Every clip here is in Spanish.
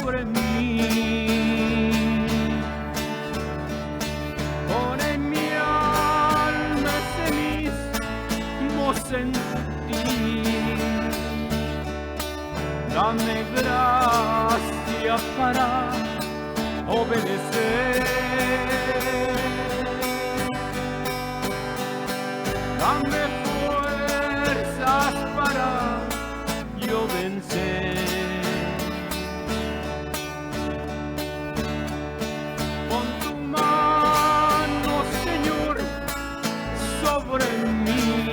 sobre mí. Pon en mi alma ese mismo sentir. Dame gracia para obedecer. Dame fuerzas para yo vencer. Pon tu mano, Señor, sobre mí.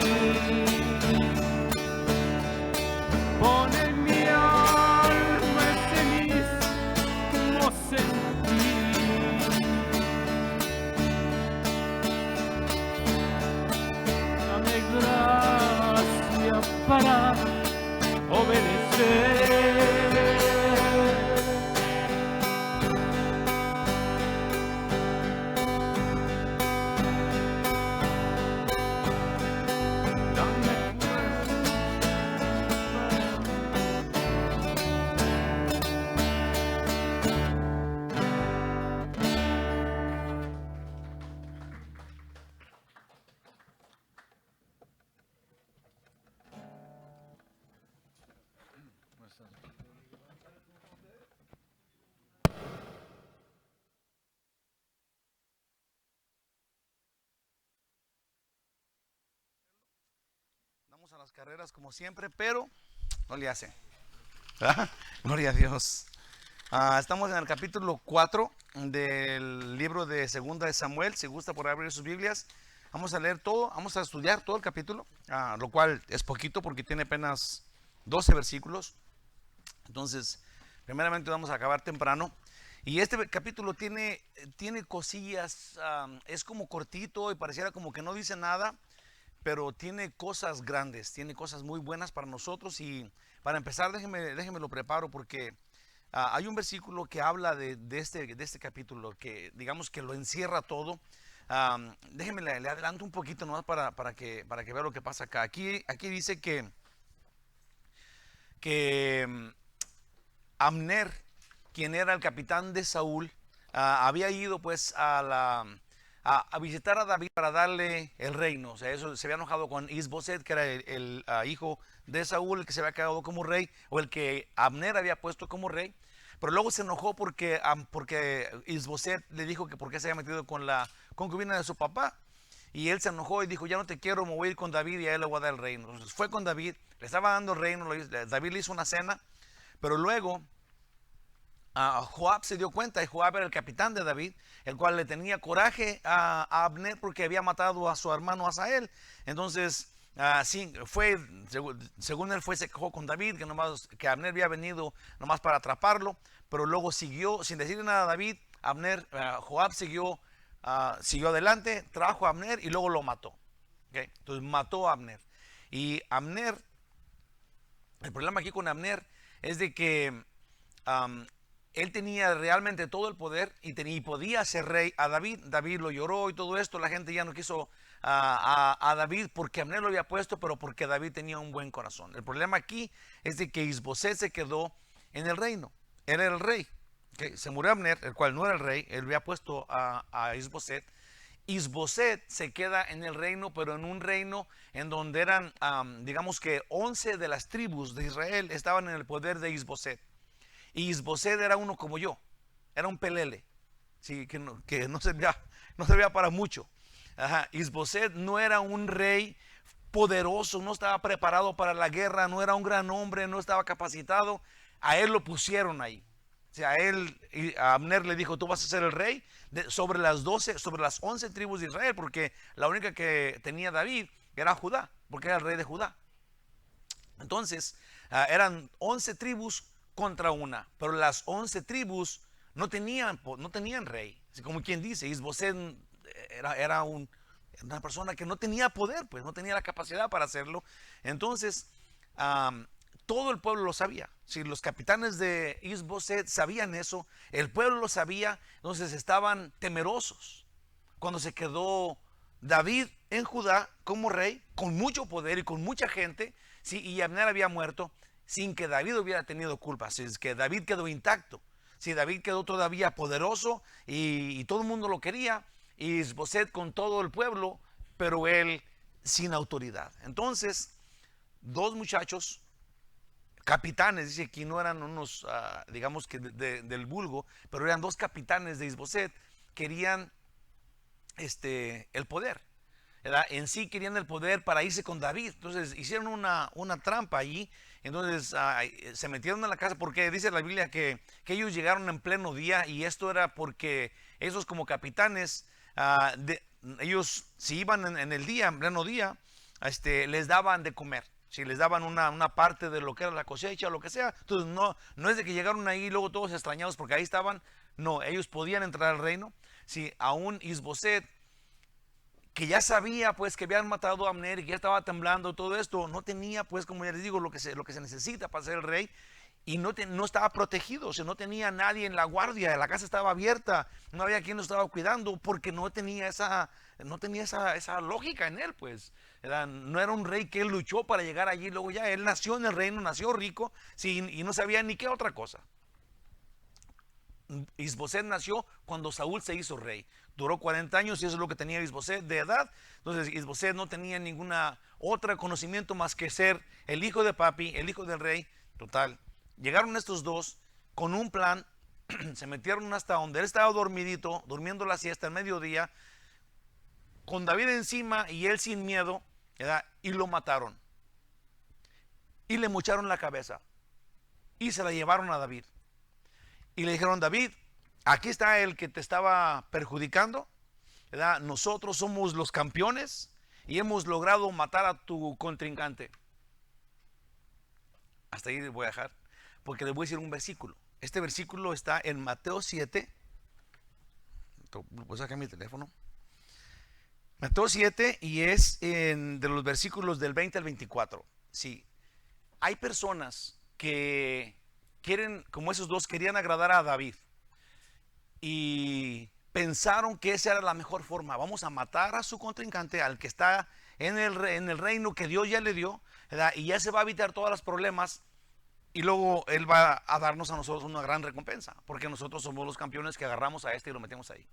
Pon en mi alma ese mismo sentir. Dame gracia para obedecer. Vamos a las carreras como siempre, pero no le hace. ¿Ah? Gloria a Dios. Estamos en el capítulo 4 del libro de Segunda de Samuel. Si gusta por abrir sus Biblias, vamos a leer todo, vamos a estudiar todo el capítulo, lo cual es poquito porque tiene apenas 12 versículos. Entonces, primeramente vamos a acabar temprano. Y este capítulo tiene cosillas, es como cortito y pareciera como que no dice nada, pero tiene cosas grandes, tiene cosas muy buenas para nosotros. Y para empezar, déjeme lo preparo porque hay un versículo que habla de este capítulo, que digamos que lo encierra todo. Déjeme le adelanto un poquito nomás para que vea lo que pasa acá. Aquí dice que Abner, quien era el capitán de Saúl, había ido pues a visitar a David para darle el reino. O sea, eso se había enojado con Isboset, que era el hijo de Saúl, el que se había quedado como rey, o el que Abner había puesto como rey. Pero luego se enojó porque Isboset le dijo que por qué se había metido con la concubina de su papá. Y él se enojó y dijo, ya no te quiero, me voy a ir con David y a él le voy a dar el reino. Entonces fue con David, le estaba dando el reino, David le hizo una cena, pero luego Joab se dio cuenta, y Joab era el capitán de David, el cual le tenía coraje a Abner porque había matado a su hermano Asael. Entonces, sí, según él se quejó con David, que Abner había venido nomás para atraparlo, pero luego siguió, sin decirle nada a David, Joab siguió adelante, trajo a Abner y luego lo mató. ¿Okay? Entonces mató a Abner. Y Abner, el problema aquí con Abner es de que él tenía realmente todo el poder y podía ser rey a David. David lo lloró y todo esto. La gente ya no quiso a David porque Abner lo había puesto, pero porque David tenía un buen corazón. El problema aquí es de que Isboset se quedó en el reino. Él era el rey. ¿Okay? Se murió Abner, el cual no era el rey. Él había puesto a Isboset. Isboset se queda en el reino, pero en un reino en donde eran, digamos que 11 de las tribus de Israel estaban en el poder de Isboset. Y Isboset era uno como yo, era un pelele, ¿sí? que no servía para mucho. Isboset no era un rey poderoso, no estaba preparado para la guerra, no era un gran hombre, no estaba capacitado. A él lo pusieron ahí. O sea, a Abner le dijo, tú vas a ser el rey sobre las 11 tribus de Israel, porque la única que tenía David era Judá, porque era el rey de Judá. Entonces, eran 11 tribus contra una, pero las 11 tribus no tenían rey. Así como quien dice, Isboset era una persona que no tenía poder, pues no tenía la capacidad para hacerlo. Entonces, todo el pueblo lo sabía. Si los capitanes de Isboset sabían eso, el pueblo lo sabía, entonces estaban temerosos. Cuando se quedó David en Judá como rey, con mucho poder y con mucha gente, ¿sí? Y Abner había muerto sin que David hubiera tenido culpa, así es que David quedó intacto. Sí, David quedó todavía poderoso y todo el mundo lo quería, y Isboset con todo el pueblo, pero él sin autoridad. Entonces, dos muchachos, capitanes, dice que no eran unos, digamos que del vulgo, pero eran dos capitanes de Isboset, querían el poder. ¿Verdad? En sí querían el poder para irse con David. Entonces hicieron una trampa allí. Entonces se metieron en la casa, porque dice la Biblia que ellos llegaron en pleno día, y esto era porque esos como capitanes, ellos si iban en el día, en pleno día, les daban de comer. Si les daban una parte de lo que era la cosecha o lo que sea. Entonces no es de que llegaron ahí y luego todos extrañados porque ahí estaban. No, ellos podían entrar al reino. Si aún Isboset, que ya sabía pues que habían matado a Abner y que ya estaba temblando todo esto, no tenía pues, como ya les digo, lo que se necesita para ser el rey, y no estaba protegido. O sea, no tenía nadie en la guardia, la casa estaba abierta, no había quien lo estaba cuidando, porque no tenía esa lógica en él, pues. No era un rey que él luchó para llegar allí. Luego ya él nació en el reino, nació rico, sí, y no sabía ni qué otra cosa. Isboset nació cuando Saúl se hizo rey. Duró 40 años y eso es lo que tenía Isboset de edad. Entonces Isboset no tenía ninguna otra conocimiento más que ser el hijo de papi, el hijo del rey. Total, llegaron estos dos con un plan. Se metieron hasta donde él estaba dormidito, durmiendo la siesta al mediodía, con David encima y él sin miedo, ¿verdad? Y lo mataron. Y le mocharon la cabeza y se la llevaron a David. Y le dijeron: David, aquí está el que te estaba perjudicando, ¿verdad? Nosotros somos los campeones y hemos logrado matar a tu contrincante. Hasta ahí les voy a dejar, porque les voy a decir un versículo. Este versículo está en Mateo 7. Voy a sacar mi teléfono. Mateo 7, y es de los versículos del 20 al 24. Sí, hay personas que quieren, como esos dos, querían agradar a David y pensaron que esa era la mejor forma. Vamos a matar a su contrincante, al que está en el reino que Dios ya le dio, ¿verdad? Y ya se va a evitar todos los problemas, y luego él va a darnos a nosotros una gran recompensa, porque nosotros somos los campeones que agarramos a este y lo metemos ahí.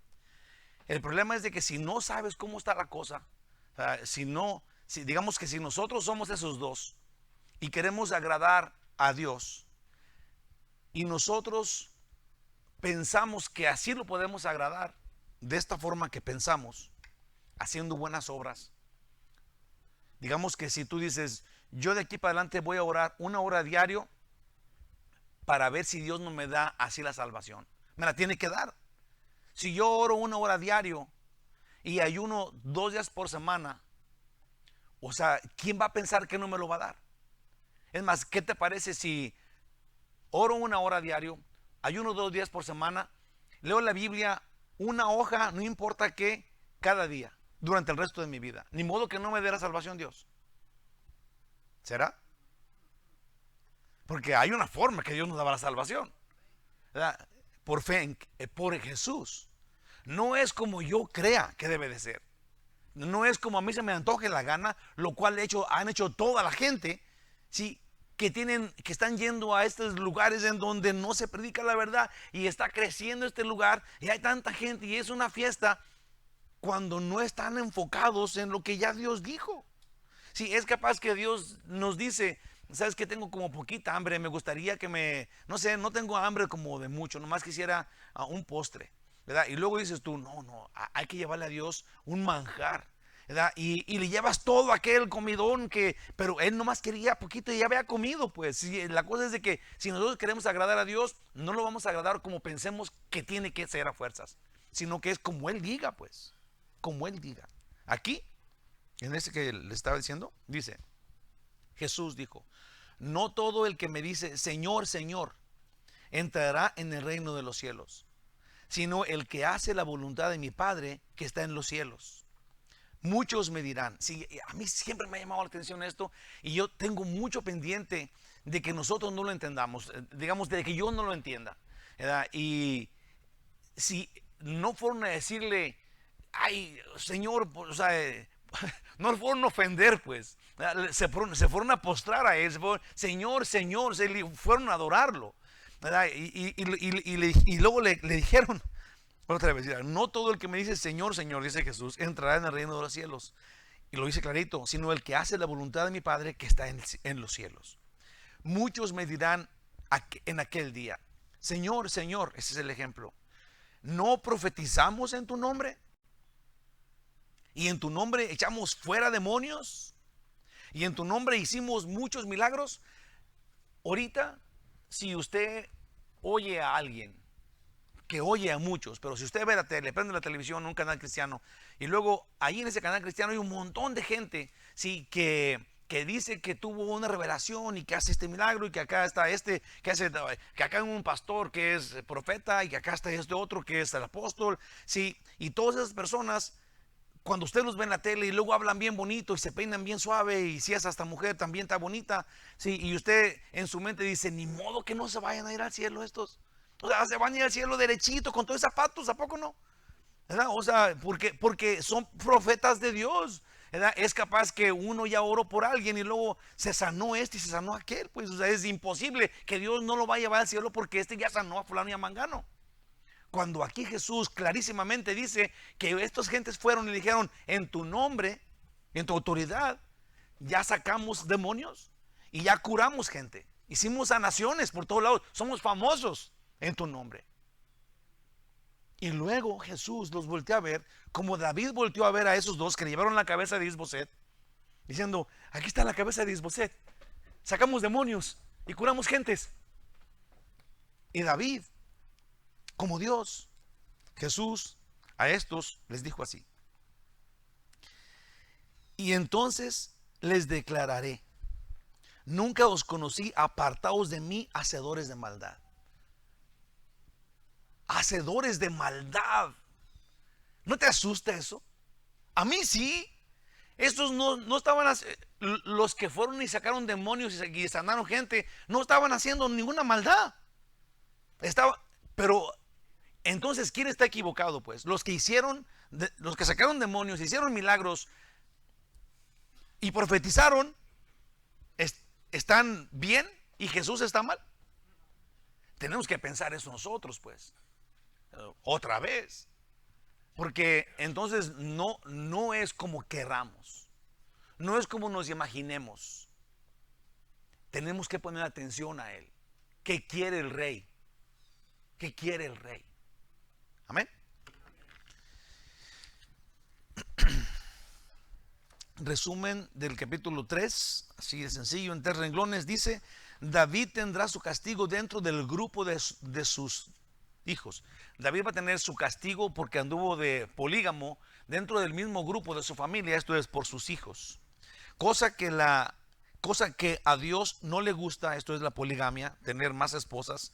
El problema es de que si no sabes cómo está la cosa, digamos que si nosotros somos esos dos y queremos agradar a Dios, y nosotros pensamos que así lo podemos agradar, de esta forma que pensamos, haciendo buenas obras. Digamos que si tú dices: yo de aquí para adelante voy a orar 1 hora diario para ver si Dios no me da así la salvación. Me la tiene que dar. Si yo oro 1 hora diario y ayuno 2 días por semana, o sea, ¿quién va a pensar que no me lo va a dar? Es más, ¿qué te parece si oro 1 hora diario, ayuno 2 días por semana, leo la Biblia, una hoja, no importa qué, cada día, durante el resto de mi vida? Ni modo que no me dé la salvación Dios. ¿Será? Porque hay una forma que Dios nos daba la salvación, ¿verdad? Por fe, por Jesús. No es como yo crea que debe de ser. No es como a mí se me antoje la gana, lo cual han hecho toda la gente, ¿sí? Que están yendo a estos lugares en donde no se predica la verdad, y está creciendo este lugar y hay tanta gente y es una fiesta, cuando no están enfocados en lo que ya Dios dijo. Sí, es capaz que Dios nos dice: sabes que tengo como poquita hambre, me gustaría que no sé, no tengo hambre como de mucho, nomás quisiera un postre, ¿verdad? Y luego dices tú: no, hay que llevarle a Dios un manjar, ¿verdad? Y le llevas todo aquel comidón pero él nomás quería poquito y ya había comido, pues. Sí, la cosa es de que si nosotros queremos agradar a Dios, no lo vamos a agradar como pensemos que tiene que ser a fuerzas, sino que es como Él diga, pues, como Él diga. Aquí, en este que le estaba diciendo, dice, Jesús dijo: no todo el que me dice Señor, Señor, entrará en el reino de los cielos, sino el que hace la voluntad de mi Padre que está en los cielos. Muchos me dirán, sí, a mí siempre me ha llamado la atención esto, y yo tengo mucho pendiente de que nosotros no lo entendamos, digamos, de que yo no lo entienda, ¿verdad? Y si no fueron a decirle: ay, Señor, o sea, no lo fueron a ofender, pues, se fueron a postrar a Él, Señor, Señor, se fueron a adorarlo. ¿verdad? Y luego le dijeron, otra vez, no todo el que me dice Señor, Señor, dice Jesús, entrará en el reino de los cielos. Y lo dice clarito, sino el que hace la voluntad de mi Padre que está en los cielos. Muchos me dirán en aquel día, Señor, Señor, ese es el ejemplo, ¿no profetizamos en tu nombre? ¿Y en tu nombre echamos fuera demonios? ¿Y en tu nombre hicimos muchos milagros? Ahorita, si usted oye a alguien, que oye a muchos, pero si usted ve la tele, prende la televisión, un canal cristiano, y luego ahí en ese canal cristiano hay un montón de gente, sí, que dice que tuvo una revelación y que hace este milagro, y que acá está que acá hay un pastor que es profeta, y que acá está este otro que es el apóstol, sí, y todas esas personas, cuando usted los ve en la tele y luego hablan bien bonito y se peinan bien suave, y si es hasta mujer también está bonita, sí, y usted en su mente dice, ni modo que no se vayan a ir al cielo estos. O sea, se van a ir al cielo derechito con todos esos zapatos, ¿a poco no? ¿Verdad? O sea, porque son profetas de Dios, ¿verdad? Es capaz que uno ya oró por alguien y luego se sanó este y se sanó aquel. Pues, o sea, es imposible que Dios no lo vaya a llevar al cielo porque este ya sanó a fulano y a mangano. Cuando aquí Jesús clarísimamente dice que estas gentes fueron y dijeron, en tu nombre, en tu autoridad, ya sacamos demonios y ya curamos gente. Hicimos sanaciones por todos lados, somos famosos en tu nombre. Y luego Jesús los volteó a ver, como David volteó a ver a esos dos que le llevaron la cabeza de Isboset, diciendo, aquí está la cabeza de Isboset, sacamos demonios y curamos gentes. Y David, como Dios, Jesús a estos les dijo así, y entonces les declararé, nunca os conocí, apartaos de mí, hacedores de maldad. Hacedores de maldad. ¿No te asusta eso? A mí sí. Estos no estaban, los que fueron y sacaron demonios y sanaron gente, no estaban haciendo ninguna maldad. Pero entonces, ¿quién está equivocado? Pues los que sacaron demonios, hicieron milagros y profetizaron, ¿están bien y Jesús está mal? Tenemos que pensar eso nosotros, pues. Otra vez, porque entonces no es como querramos, no es como nos imaginemos. Tenemos que poner atención a Él. ¿Qué quiere el Rey? ¿Qué quiere el Rey? Amén. Resumen del capítulo 3, así de sencillo, en 3 renglones, dice: David tendrá su castigo dentro del grupo de sus hijos. David va a tener su castigo porque anduvo de polígamo dentro del mismo grupo de su familia, esto es por sus hijos. Cosa que a Dios no le gusta, esto es la poligamia, tener más esposas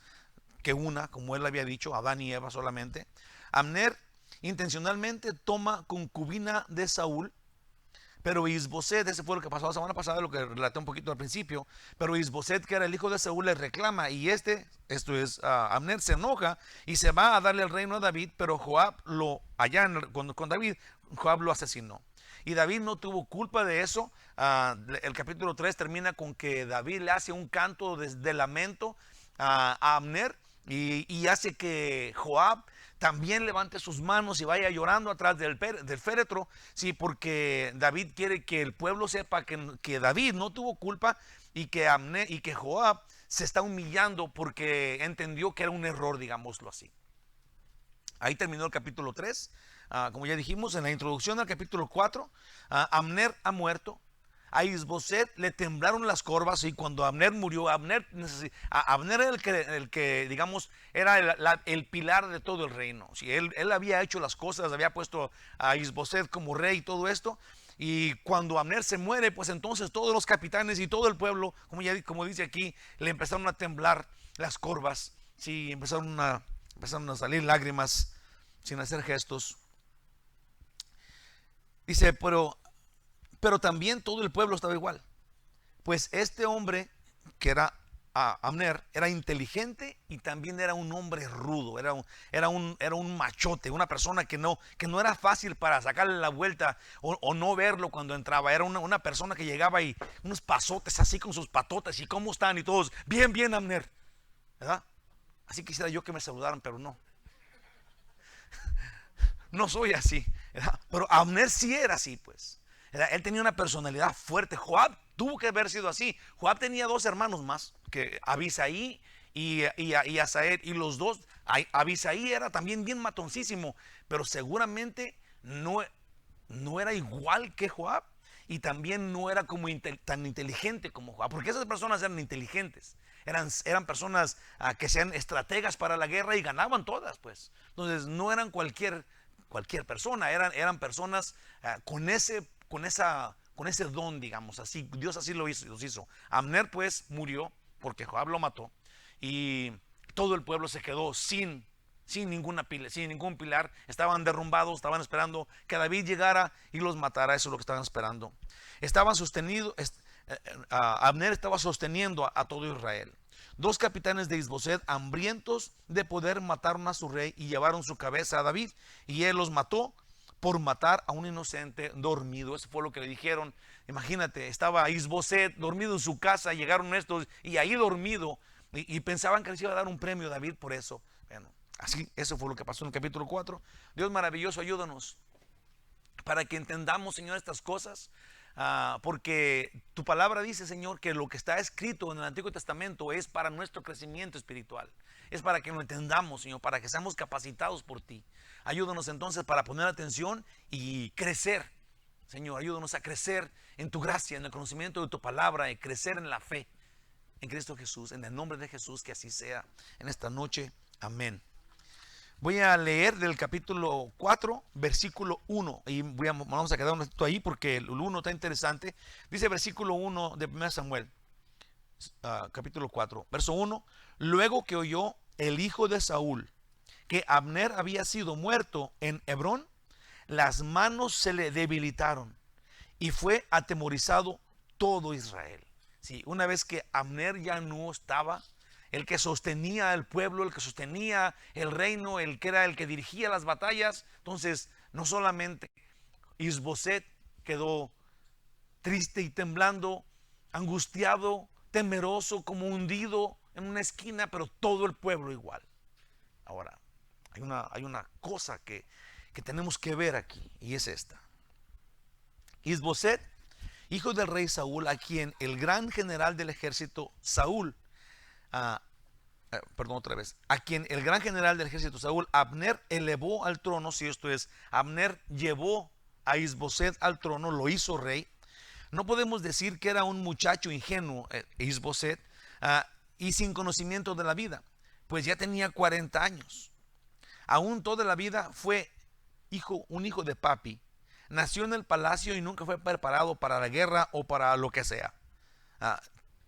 que una, como él había dicho, Adán y Eva solamente. Abner intencionalmente toma concubina de Saúl, pero Isboset, ese fue lo que pasó la semana pasada, lo que relaté un poquito al principio, pero Isboset, que era el hijo de Saúl, le reclama, y Abner se enoja y se va a darle el reino a David, pero Joab con David, Joab lo asesinó. Y David no tuvo culpa de eso. El capítulo 3 termina con que David le hace un canto de lamento a Abner, y hace que Joab también levante sus manos y vaya llorando atrás del féretro, sí, porque David quiere que el pueblo sepa que David no tuvo culpa, y que Joab se está humillando porque entendió que era un error, digámoslo así. Ahí terminó el capítulo 3. Como ya dijimos en la introducción al capítulo 4, Abner ha muerto. A Isboset le temblaron las corvas, y cuando Abner murió, Abner era el que digamos, era el pilar de todo el reino. Si él había hecho las cosas, había puesto a Isboset como rey y todo esto, y cuando Abner se muere, pues entonces todos los capitanes y todo el pueblo, como dice aquí, le empezaron a temblar las corvas, sí, empezaron a salir lágrimas sin hacer gestos. Dice, pero también todo el pueblo estaba igual, pues este hombre que era Abner era inteligente y también era un hombre rudo, era un machote, una persona que no era fácil para sacarle la vuelta o no verlo cuando entraba. Era una persona que llegaba y unos pasotes así con sus patotas, y cómo están, y todos, bien, bien, Abner, ¿verdad? Así quisiera yo que me saludaran, pero no. No soy así, ¿verdad? Pero Abner sí era así, pues. ¿Verdad? Él tenía una personalidad fuerte. Joab tuvo que haber sido así. Joab tenía dos hermanos más, que Abisaí y Asael. Y los dos, Abisaí era también bien matoncísimo, pero seguramente no era igual que Joab. Y también no era como tan inteligente como Joab, porque esas personas eran inteligentes. Eran personas que sean estrategas para la guerra y ganaban todas, pues. Entonces no eran cualquier persona, eran personas con ese don, digamos así. Dios así los hizo. Abner pues murió porque Joab lo mató y todo el pueblo se quedó sin ningún pilar. Estaban derrumbados, estaban esperando que David llegara y los matara. Eso es lo que estaban esperando. Abner estaba sosteniendo a todo Israel. Dos capitanes de Isboset, hambrientos de poder, mataron a su rey y llevaron su cabeza a David. Y él los mató por matar a un inocente dormido. Eso fue lo que le dijeron. Imagínate, estaba Isboset dormido en su casa, llegaron estos y ahí dormido. Y pensaban que les iba a dar un premio a David por eso. Bueno, así, eso fue lo que pasó en el capítulo 4. Dios maravilloso, ayúdanos para que entendamos, Señor, estas cosas. Porque tu palabra dice, Señor, que lo que está escrito en el Antiguo Testamento es para nuestro crecimiento espiritual. Es para que lo entendamos, Señor, para que seamos capacitados por ti. Ayúdanos entonces para poner atención y crecer. Señor, ayúdanos a crecer en tu gracia, en el conocimiento de tu palabra, y crecer en la fe en Cristo Jesús. En el nombre de Jesús, que así sea en esta noche. Amén. Voy a leer del capítulo 4, versículo 1. Y vamos a quedar un ratito ahí porque el 1 está interesante. Dice versículo 1 de 1 Samuel, capítulo 4, verso 1. Luego que oyó el hijo de Saúl que Abner había sido muerto en Hebrón, las manos se le debilitaron y fue atemorizado todo Israel. Sí, una vez que Abner ya no estaba, el que sostenía al pueblo, el que sostenía el reino, el que era el que dirigía las batallas, entonces no solamente Isboset quedó triste y temblando, angustiado, temeroso, como hundido en una esquina, pero todo el pueblo igual. Ahora, hay una cosa que tenemos que ver aquí, y es esta. Isboset, hijo del rey Saúl, a quien el gran general del ejército Saúl, a quien el gran general del ejército Saúl, Abner, elevó al trono. Si esto es, Abner llevó a Isboset al trono, lo hizo rey. No podemos decir que era un muchacho ingenuo, Isboset, y sin conocimiento de la vida, pues ya tenía 40 años. Aún toda la vida fue un hijo de papi. Nació en el palacio y nunca fue preparado para la guerra o para lo que sea.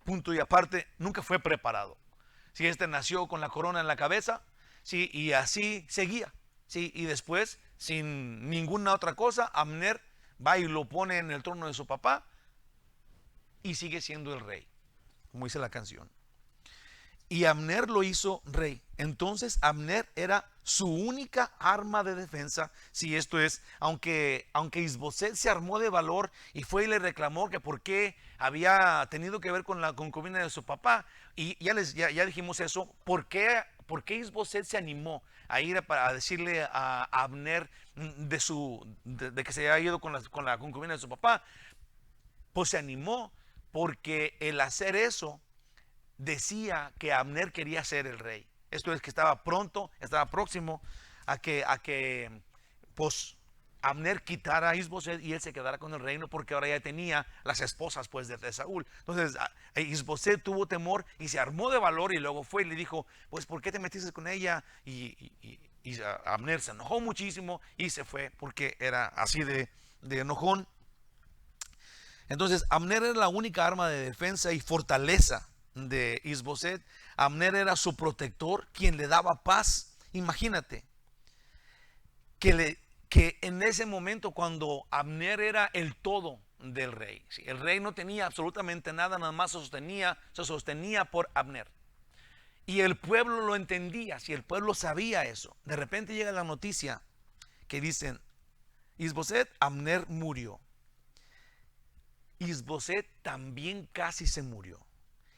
Punto y aparte, nunca fue preparado. Si nació con la corona en la cabeza, sí, y así seguía, sí, y después, sin ninguna otra cosa, Abner va y lo pone en el trono de su papá y sigue siendo el rey, como dice la canción. Y Abner lo hizo rey. Entonces Abner era su única arma de defensa. Si esto es, aunque Isboset se armó de valor y fue y le reclamó que por qué había tenido que ver con la concubina de su papá. Y ya dijimos eso. ¿Por qué Isboset se animó a ir a decirle a Abner de que se había ido con la concubina de su papá? Pues se animó porque el hacer eso decía que Abner quería ser el rey. Esto es, que estaba próximo a que pues Abner quitara a Isboset y él se quedara con el reino, porque ahora ya tenía las esposas pues de Saúl. Entonces Isboset tuvo temor y se armó de valor y luego fue y le dijo, pues ¿por qué te metiste con ella? Y Abner se enojó muchísimo y se fue porque era así de enojón. Entonces Abner era la única arma de defensa y fortaleza de Isboset. Abner era su protector, quien le daba paz. Imagínate que en ese momento, cuando Abner era el todo del rey, ¿sí? El rey no tenía absolutamente nada, nada más se sostenía por Abner. Y el pueblo lo entendía, si el pueblo sabía eso. De repente llega la noticia que dicen, Isboset, Abner murió. Isboset también casi se murió.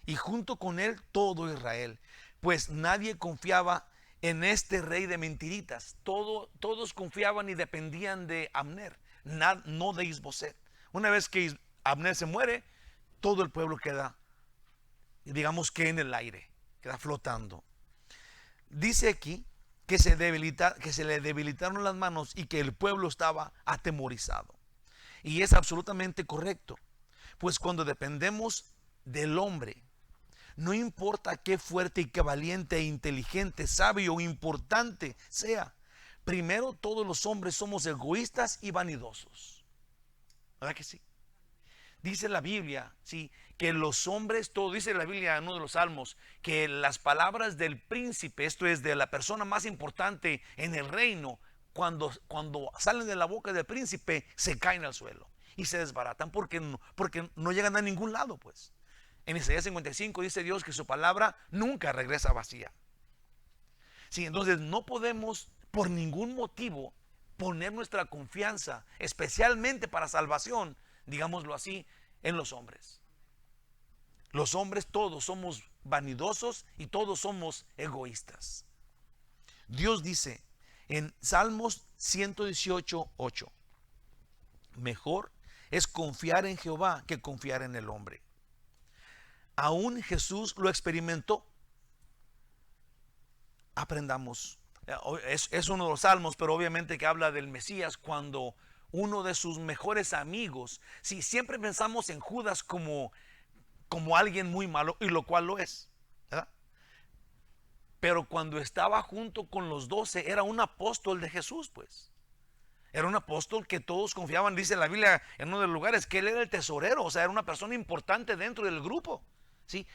Y junto con él todo Israel. pues nadie confiaba en este rey de mentiritas. Todos confiaban y dependían de Abner, no de Isboset. Una vez que Abner se muere, todo el pueblo queda, digamos que en el aire, queda flotando. Dice aquí que se le debilitaron las manos y que el pueblo estaba atemorizado. Y es absolutamente correcto, pues cuando dependemos del hombre, no importa qué fuerte y qué valiente e inteligente, sabio o importante sea, primero todos los hombres somos egoístas y vanidosos. ¿Verdad que sí? Dice la Biblia, sí, que los hombres, todo dice la Biblia en uno de los salmos, que las palabras del príncipe, esto es de la persona más importante en el reino, cuando salen de la boca del príncipe, se caen al suelo y se desbaratan porque no llegan a ningún lado, pues. En Isaías 55 dice Dios que su palabra nunca regresa vacía. Sí, entonces no podemos por ningún motivo poner nuestra confianza, especialmente para salvación, digámoslo así, en los hombres. Los hombres todos somos vanidosos y todos somos egoístas. Dios dice en Salmos 118:8, mejor es confiar en Jehová que confiar en el hombre. Aún Jesús lo experimentó. Aprendamos. Es uno de los salmos, pero obviamente que habla del Mesías, cuando uno de sus mejores amigos, si siempre pensamos en Judas como alguien muy malo, y lo cual lo es, ¿verdad? Pero cuando estaba junto con los 12, era un apóstol de Jesús, pues. Era un apóstol que todos confiaban, dice la Biblia en uno de los lugares, que él era el tesorero, o sea, era una persona importante dentro del grupo, ¿sí?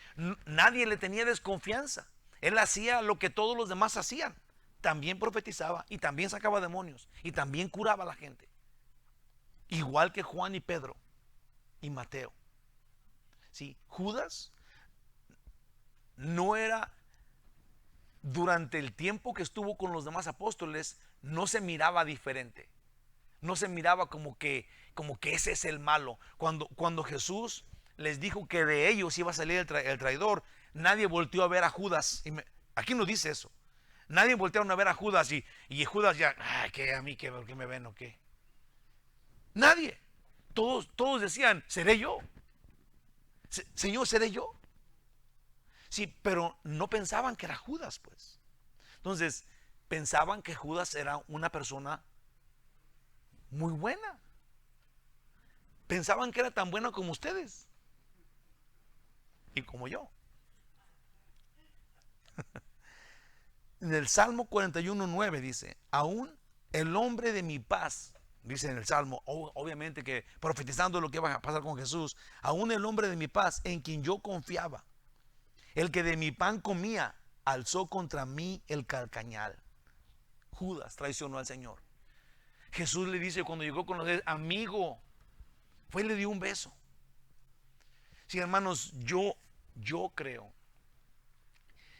Nadie le tenía desconfianza. Él hacía lo que todos los demás hacían. También profetizaba y también sacaba demonios y también curaba a la gente. Igual que Juan y Pedro y Mateo. ¿Sí? Judas no era, durante el tiempo que estuvo con los demás apóstoles, no se miraba diferente. No se miraba como que ese es el malo. Cuando Jesús les dijo que de ellos iba a salir el traidor, nadie volteó a ver a Judas. Aquí no dice eso. Nadie voltearon a ver a Judas y Judas ya, ¿qué a mí qué me ven o qué? Nadie. Todos decían, ¿seré yo? Señor, ¿seré yo? Sí, pero no pensaban que era Judas, pues. Entonces, pensaban que Judas era una persona muy buena. Pensaban que era tan buena como ustedes y como yo. En el Salmo 41:9 dice, aún el hombre de mi paz, dice en el Salmo, obviamente que profetizando lo que va a pasar con Jesús, aún el hombre de mi paz en quien yo confiaba, el que de mi pan comía, alzó contra mí el calcañal. Judas traicionó al Señor. Jesús le dice cuando llegó con los amigo, fue y le dio un beso. Sí, hermanos, yo creo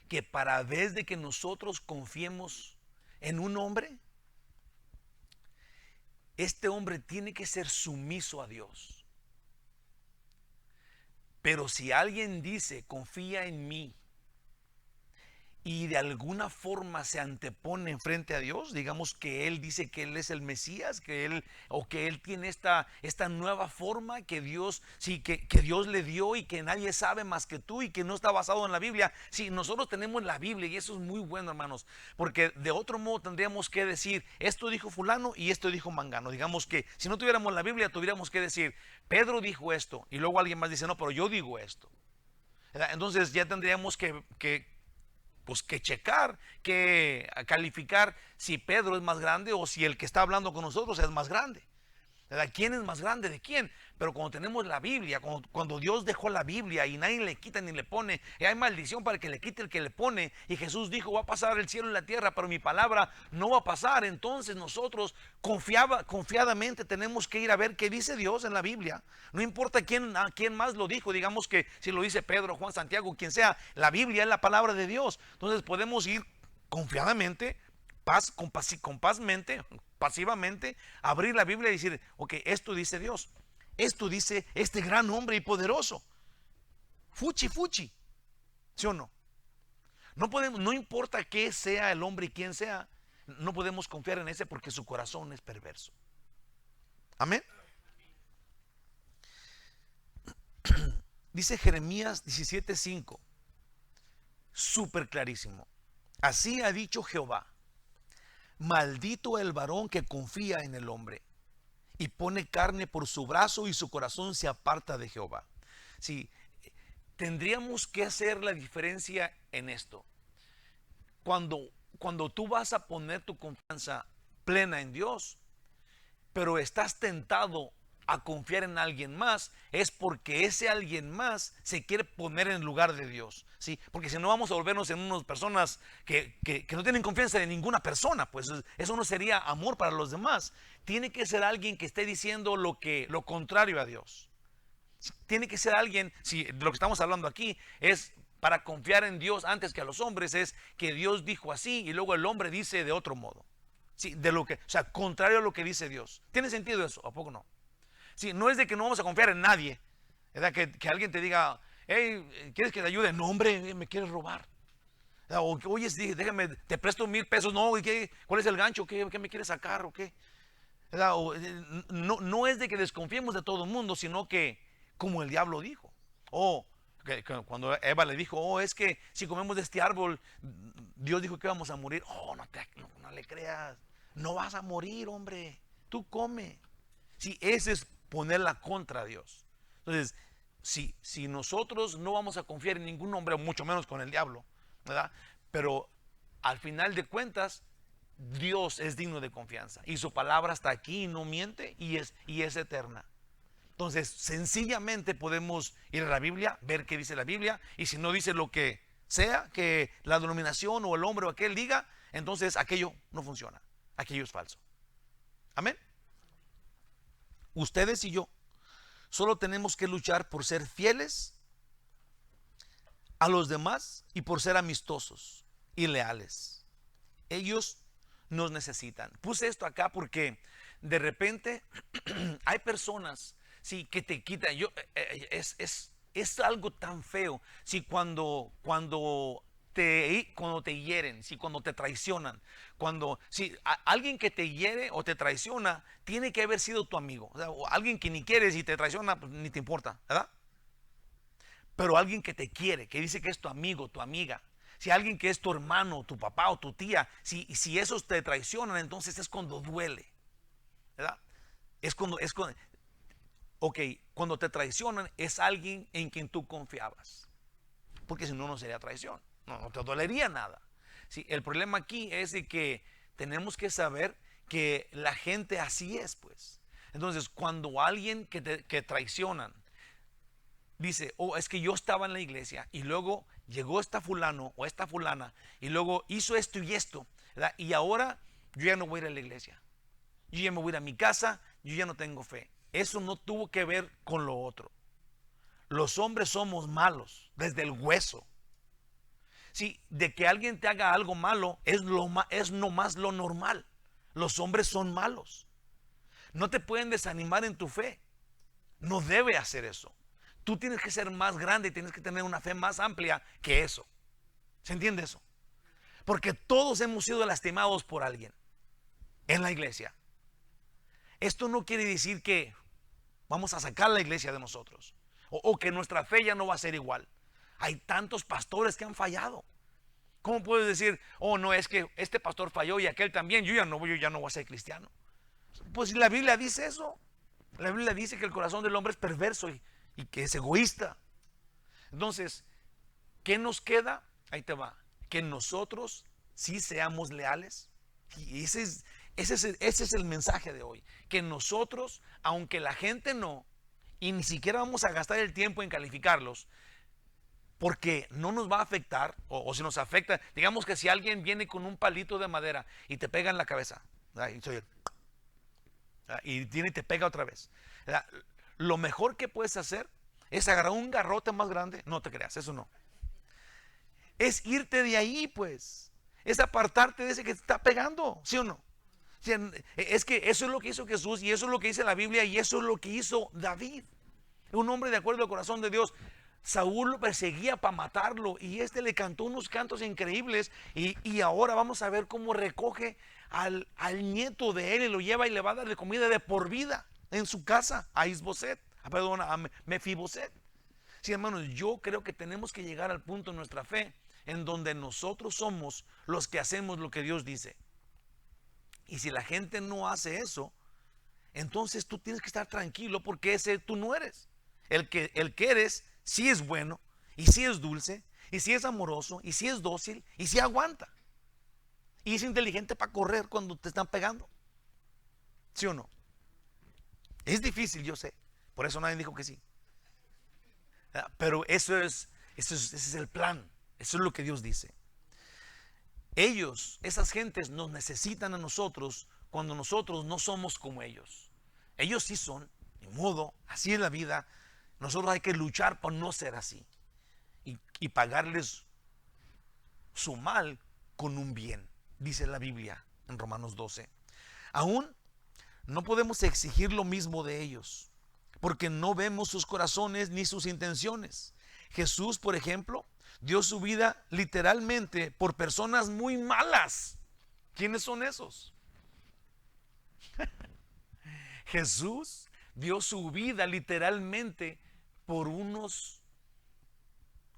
que para vez de que nosotros confiemos en un hombre, este hombre tiene que ser sumiso a Dios. Pero si alguien dice, confía en mí, y de alguna forma se antepone frente a Dios, digamos que él dice que él es el Mesías, que él tiene esta nueva forma que Dios, sí, que Dios le dio y que nadie sabe más que tú y que no está basado en la Biblia. Sí, nosotros tenemos la Biblia y eso es muy bueno, hermanos, porque de otro modo tendríamos que decir, esto dijo fulano y esto dijo mangano. Digamos que si no tuviéramos la Biblia, tuviéramos que decir, Pedro dijo esto y luego alguien más dice, no, pero yo digo esto. Entonces ya tendríamos que checar, que calificar si Pedro es más grande o si el que está hablando con nosotros es más grande. ¿Quién es más grande de quién? Pero cuando tenemos la Biblia, cuando Dios dejó la Biblia y nadie le quita ni le pone, y hay maldición para el que le quite el que le pone, y Jesús dijo, va a pasar el cielo y la tierra, pero mi palabra no va a pasar. Entonces nosotros confiadamente tenemos que ir a ver qué dice Dios en la Biblia. No importa quién más lo dijo, digamos que si lo dice Pedro, Juan, Santiago, quien sea, la Biblia es la palabra de Dios. Entonces podemos ir confiadamente, pasivamente, abrir la Biblia y decir, ok, esto dice Dios, esto dice este gran hombre y poderoso. Fuchi, ¿sí o no? No podemos, no importa qué sea el hombre y quién sea, no podemos confiar en ese porque su corazón es perverso. Amén. Dice Jeremías 17:5, súper clarísimo. Así ha dicho Jehová: maldito el varón que confía en el hombre y pone carne por su brazo y su corazón se aparta de Jehová. Sí, tendríamos que hacer la diferencia en esto. Cuando tú vas a poner tu confianza plena en Dios, pero estás tentado a confiar en alguien más, es porque ese alguien más se quiere poner en lugar de Dios, ¿sí? Porque si no, vamos a volvernos en unas personas que no tienen confianza en ninguna persona, pues eso no sería amor para los demás. Tiene que ser alguien que esté diciendo lo contrario a Dios. Tiene que ser alguien, si lo que estamos hablando aquí es para confiar en Dios antes que a los hombres, es que Dios dijo así y luego el hombre dice de otro modo. Sí, o sea, contrario a lo que dice Dios. ¿Tiene sentido eso? ¿A poco no? Sí, no es de que no vamos a confiar en nadie, ¿verdad? Que alguien te diga, hey, ¿quieres que te ayude? No, hombre, me quieres robar. O, oye, sí, déjame, te presto 1,000 pesos. No, ¿cuál es el gancho? ¿Qué me quieres sacar o qué? O, no es de que desconfiemos de todo el mundo, sino que, como el diablo dijo, cuando Eva le dijo, es que si comemos de este árbol, Dios dijo que íbamos a morir. No le creas, no vas a morir, hombre, tú come. Sí, ese es ponerla contra Dios. Entonces, si nosotros no vamos a confiar en ningún hombre, mucho menos con el diablo, ¿verdad? Pero al final de cuentas, Dios es digno de confianza y su palabra está aquí, no miente y es eterna. Entonces, sencillamente podemos ir a la Biblia, ver qué dice la Biblia, y si no dice lo que sea que la denominación o el hombre o aquel diga, entonces aquello no funciona, aquello es falso. Amén. Ustedes y yo solo tenemos que luchar por ser fieles a los demás y por ser amistosos y leales. Ellos nos necesitan. Puse esto acá porque de repente hay personas, sí, que te quitan. Es algo tan feo. Sí, cuando te hieren, sí, cuando te traicionan, alguien que te hiere o te traiciona tiene que haber sido tu amigo, o sea, o alguien que ni quieres y te traiciona, pues ni te importa, ¿verdad? Pero alguien que te quiere, que dice que es tu amigo, tu amiga, si alguien que es tu hermano, tu papá o tu tía, si esos te traicionan, entonces es cuando duele, ¿verdad? Cuando te traicionan es alguien en quien tú confiabas, porque si no, no sería traición. No te dolería nada. Sí, el problema aquí es de que tenemos que saber que la gente así es, pues. Entonces, cuando alguien que traicionan dice, es que yo estaba en la iglesia y luego llegó esta fulano o esta fulana y luego hizo esto y esto, ¿verdad? Y ahora yo ya no voy a ir a la iglesia. Yo ya me voy a ir a mi casa, yo ya no tengo fe. Eso no tuvo que ver con lo otro. Los hombres somos malos desde el hueso. Sí, de que alguien te haga algo malo es nomás lo normal. Los hombres son malos. No te pueden desanimar en tu fe. No debe hacer eso. Tú tienes que ser más grande y tienes que tener una fe más amplia que eso. ¿Se entiende eso? Porque todos hemos sido lastimados por alguien en la iglesia. Esto no quiere decir que vamos a sacar la iglesia de nosotros o que nuestra fe ya no va a ser igual. Hay tantos pastores que han fallado. ¿Cómo puedes decir, no, es que este pastor falló y aquel también, yo ya no voy a ser cristiano? Pues la Biblia dice eso. La Biblia dice que el corazón del hombre es perverso y que es egoísta. Entonces, ¿qué nos queda? Ahí te va. Que nosotros sí seamos leales. Y ese es el mensaje de hoy. Que nosotros, aunque la gente no, y ni siquiera vamos a gastar el tiempo en calificarlos, porque no nos va a afectar, o si nos afecta, digamos que si alguien viene con un palito de madera y te pega en la cabeza, y te pega otra vez, lo mejor que puedes hacer es agarrar un garrote más grande. No te creas, eso no. Es irte de ahí, pues. Es apartarte de ese que te está pegando, ¿sí o no? Es que eso es lo que hizo Jesús, y eso es lo que dice la Biblia, y eso es lo que hizo David. Un hombre de acuerdo al corazón de Dios. Saúl lo perseguía para matarlo y este le cantó unos cantos increíbles y ahora vamos a ver cómo recoge al nieto de él y lo lleva y le va a dar de comida de por vida en su casa a Isboset, a Mefiboset. Sí, hermanos, yo creo que tenemos que llegar al punto en nuestra fe en donde nosotros somos los que hacemos lo que Dios dice. Y si la gente no hace eso, entonces tú tienes que estar tranquilo porque ese tú no eres. El que eres sí es bueno, y sí es dulce, y sí es amoroso, y sí es dócil, y sí aguanta. Y es inteligente para correr cuando te están pegando. ¿Sí o no? Es difícil, yo sé. Por eso nadie dijo que sí. Pero ese es el plan. Eso es lo que Dios dice. Esas gentes nos necesitan a nosotros cuando nosotros no somos como ellos. Ellos sí son, de modo, así es la vida. Nosotros hay que luchar por no ser así y pagarles su mal con un bien, dice la Biblia en Romanos 12. Aún no podemos exigir lo mismo de ellos, porque no vemos sus corazones ni sus intenciones. Jesús, por ejemplo, dio su vida literalmente por personas muy malas. ¿Quiénes son esos? Jesús dio su vida literalmente por unos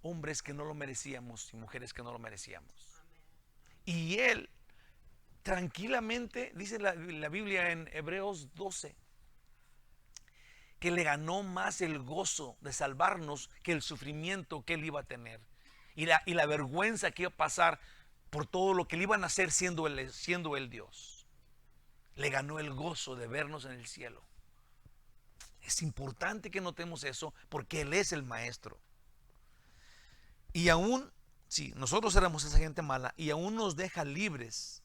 hombres que no lo merecíamos y mujeres que no lo merecíamos. Y Él tranquilamente, dice la Biblia en Hebreos 12, que le ganó más el gozo de salvarnos que el sufrimiento que Él iba a tener. Y la vergüenza que iba a pasar por todo lo que le iban a hacer siendo él Dios. Le ganó el gozo de vernos en el cielo. Es importante que notemos eso porque Él es el maestro. Y aún, si nosotros éramos esa gente mala, y aún nos deja libres.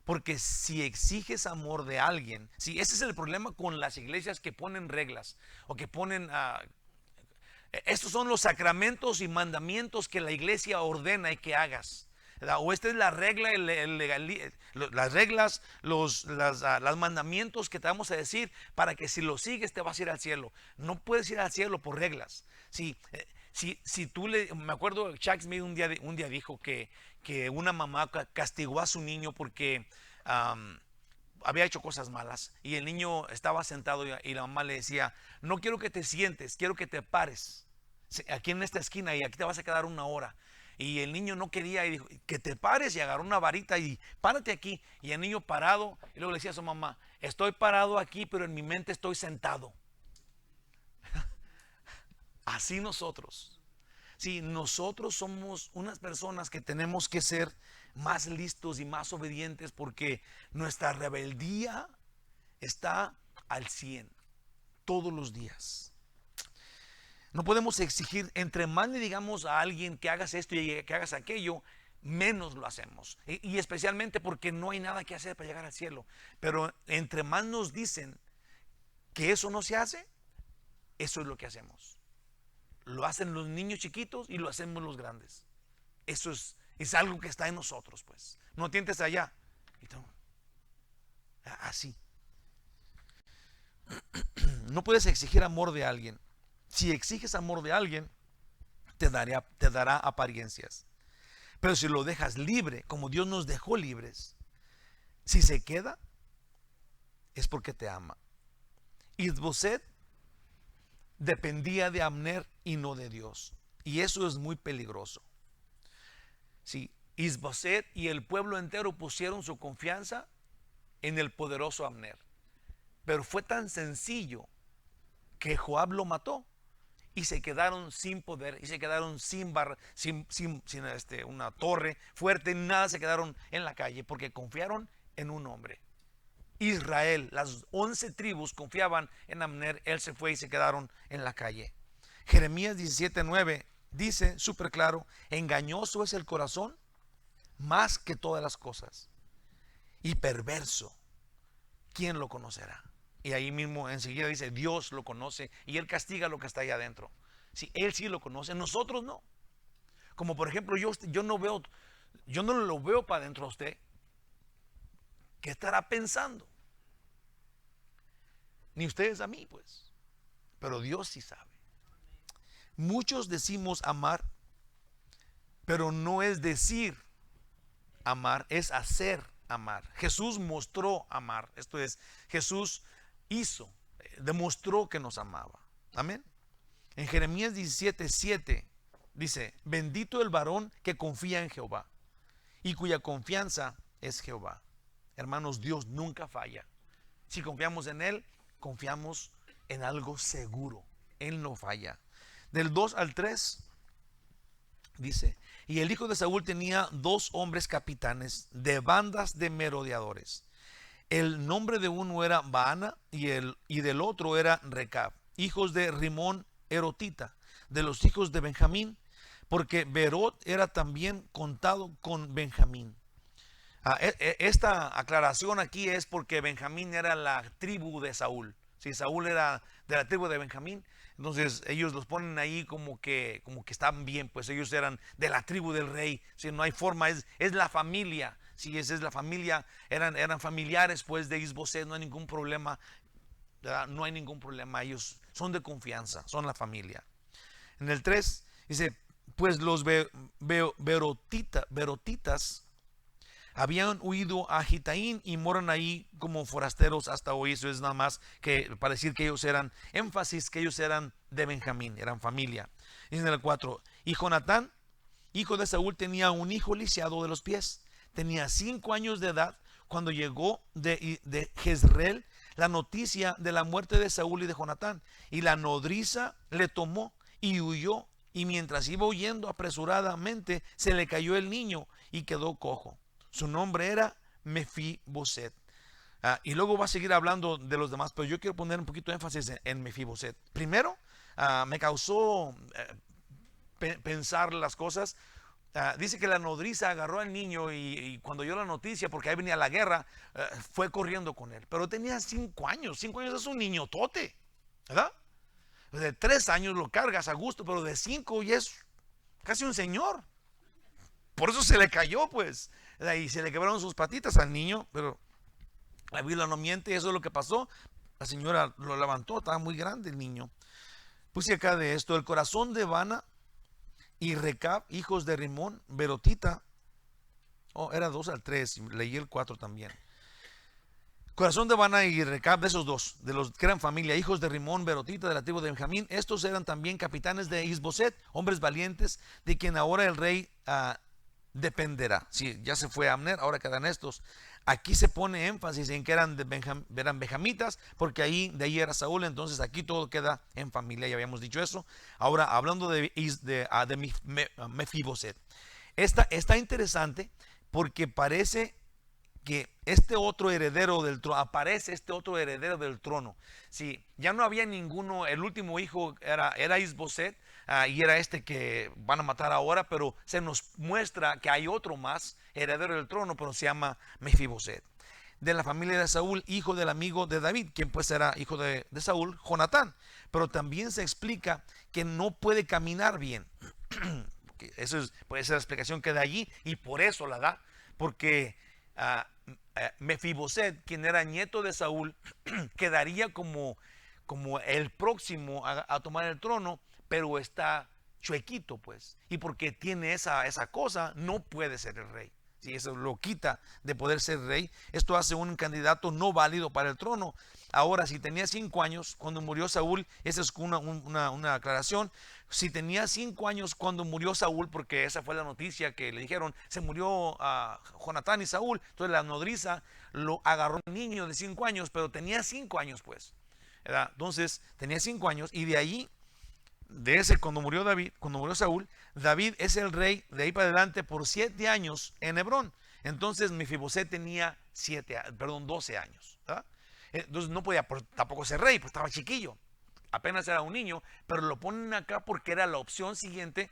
Porque si exiges amor de alguien, si ese es el problema con las iglesias que ponen reglas o que ponen estos son los sacramentos y mandamientos que la iglesia ordena y que hagas. O esta es la regla, las reglas, los mandamientos que te vamos a decir para que si lo sigues te vas a ir al cielo. No puedes ir al cielo por reglas. Si tú me acuerdo, Chuck Smith un día dijo que una mamá castigó a su niño porque había hecho cosas malas y el niño estaba sentado y la mamá le decía, no quiero que te sientes, quiero que te pares aquí en esta esquina y aquí te vas a quedar 1 hora. Y el niño no quería y dijo, que te pares, y agarró una varita y párate aquí. Y el niño parado, y luego le decía a su mamá, estoy parado aquí, pero en mi mente estoy sentado. Así nosotros. Sí, nosotros somos unas personas que tenemos que ser más listos y más obedientes porque nuestra rebeldía está al 100 todos los días. No podemos exigir, entre más le digamos a alguien que hagas esto y que hagas aquello, menos lo hacemos. Y especialmente porque no hay nada que hacer para llegar al cielo. Pero entre más nos dicen que eso no se hace, eso es lo que hacemos. Lo hacen los niños chiquitos y lo hacemos los grandes. Eso es algo que está en nosotros, pues. No tientes allá. Así. No puedes exigir amor de alguien. Si exiges amor de alguien, te dará apariencias. Pero si lo dejas libre, como Dios nos dejó libres, si se queda, es porque te ama. Isboset dependía de Abner y no de Dios. Y eso es muy peligroso. Si Isboset y el pueblo entero pusieron su confianza en el poderoso Abner. Pero fue tan sencillo que Joab lo mató y se quedaron sin poder y se quedaron sin una torre fuerte, nada, se quedaron en la calle porque confiaron en un hombre. Israel, las 11 tribus confiaban en Abner, él se fue y se quedaron en la calle. Jeremías 17:9 dice súper claro, engañoso es el corazón más que todas las cosas y perverso, ¿quién lo conocerá? Y ahí mismo enseguida dice, Dios lo conoce y Él castiga lo que está ahí adentro. Si Él sí lo conoce, nosotros no. Como por ejemplo, yo no lo veo para adentro a usted. ¿Qué estará pensando? Ni ustedes a mí, pues. Pero Dios sí sabe. Muchos decimos amar, pero no es decir amar, es hacer amar. Jesús mostró amar. Esto es, Jesús hizo, demostró que nos amaba. Amén. En Jeremías 17:7 dice: bendito el varón que confía en Jehová y cuya confianza es Jehová. Hermanos, Dios nunca falla. Si confiamos en Él, confiamos en algo seguro. Él no falla. Del 2 al 3 dice: y el hijo de Saúl tenía 2 hombres capitanes de bandas de merodeadores. El nombre de uno era Baana y del otro era Recab, hijos de Rimón Erotita, de los hijos de Benjamín, porque Berot era también contado con Benjamín. Esta aclaración aquí es porque Benjamín era la tribu de Saúl. Si Saúl era de la tribu de Benjamín, entonces ellos los ponen ahí como que están bien, pues ellos eran de la tribu del rey. Si no hay forma, es la familia. Si esa es la familia, eran familiares pues de Isboset, no hay ningún problema. No hay ningún problema, ellos son de confianza, son la familia. En el 3 dice: pues los berotitas habían huido a Gitaín y moran ahí como forasteros hasta hoy. Eso es nada más que para decir que ellos eran, énfasis que ellos eran de Benjamín, eran familia. Dice en el 4: y Jonatán, hijo de Saúl, tenía un hijo lisiado de los pies. Tenía 5 años de edad cuando llegó de Jezreel la noticia de la muerte de Saúl y de Jonatán. Y la nodriza le tomó y huyó. Y mientras iba huyendo apresuradamente, se le cayó el niño y quedó cojo. Su nombre era Mefiboset. Y luego va a seguir hablando de los demás, pero yo quiero poner un poquito de énfasis en Mefiboset. Primero, me causó pensar las cosas. Dice que la nodriza agarró al niño y cuando oyó la noticia, porque ahí venía la guerra, fue corriendo con él. Pero tenía 5 años. 5 años es un niñotote, ¿verdad? De 3 años lo cargas a gusto, pero de 5 ya es casi un señor. Por eso se le cayó, pues. Y se le quebraron sus patitas al niño, pero la Biblia no miente, eso es lo que pasó. La señora lo levantó, estaba muy grande el niño. Puse acá de esto: el corazón de Baana y Recab, hijos de Rimón, Berotita. Era 2 al 3, leí el 4 también. Corazón de Baana y Recab, de esos dos, de los que eran familia, hijos de Rimón, Berotita, de la tribu de Benjamín. Estos eran también capitanes de Isboset, hombres valientes, de quien ahora el rey dependerá. Si ya se fue Abner, ahora quedan estos. Aquí se pone énfasis en que eran benjamitas, porque de ahí era Saúl. Entonces aquí todo queda en familia, ya habíamos dicho eso. Ahora hablando de Mefiboset, está interesante porque parece que este otro heredero del trono, aparece este otro heredero del trono. Si ya no había ninguno, el último hijo era Isboset, y era este que van a matar ahora, pero se nos muestra que hay otro más heredero del trono, pero se llama Mefiboset, de la familia de Saúl, hijo del amigo de David, quien pues era hijo de Saúl, Jonatán. Pero también se explica que no puede caminar bien. Eso puede ser la explicación que da allí, y por eso la da, porque Mefiboset, quien era nieto de Saúl, quedaría como el próximo a tomar el trono, pero está chuequito, pues, y porque tiene esa cosa, no puede ser el rey. Si eso lo quita de poder ser rey, esto hace un candidato no válido para el trono. Ahora, si tenía 5 años cuando murió Saúl, esa es una aclaración. Si tenía 5 años cuando murió Saúl, porque esa fue la noticia que le dijeron, se murió Jonatán y Saúl, entonces la nodriza lo agarró un niño de 5 años, pero tenía 5 años, pues, ¿verdad? Entonces tenía 5 años, y de ahí, cuando murió Saúl, David es el rey de ahí para adelante por 7 años en Hebrón. Entonces Mefiboset tenía 12 años, ¿verdad? Entonces no podía tampoco ser rey, pues estaba chiquillo, apenas era un niño, pero lo ponen acá porque era la opción siguiente,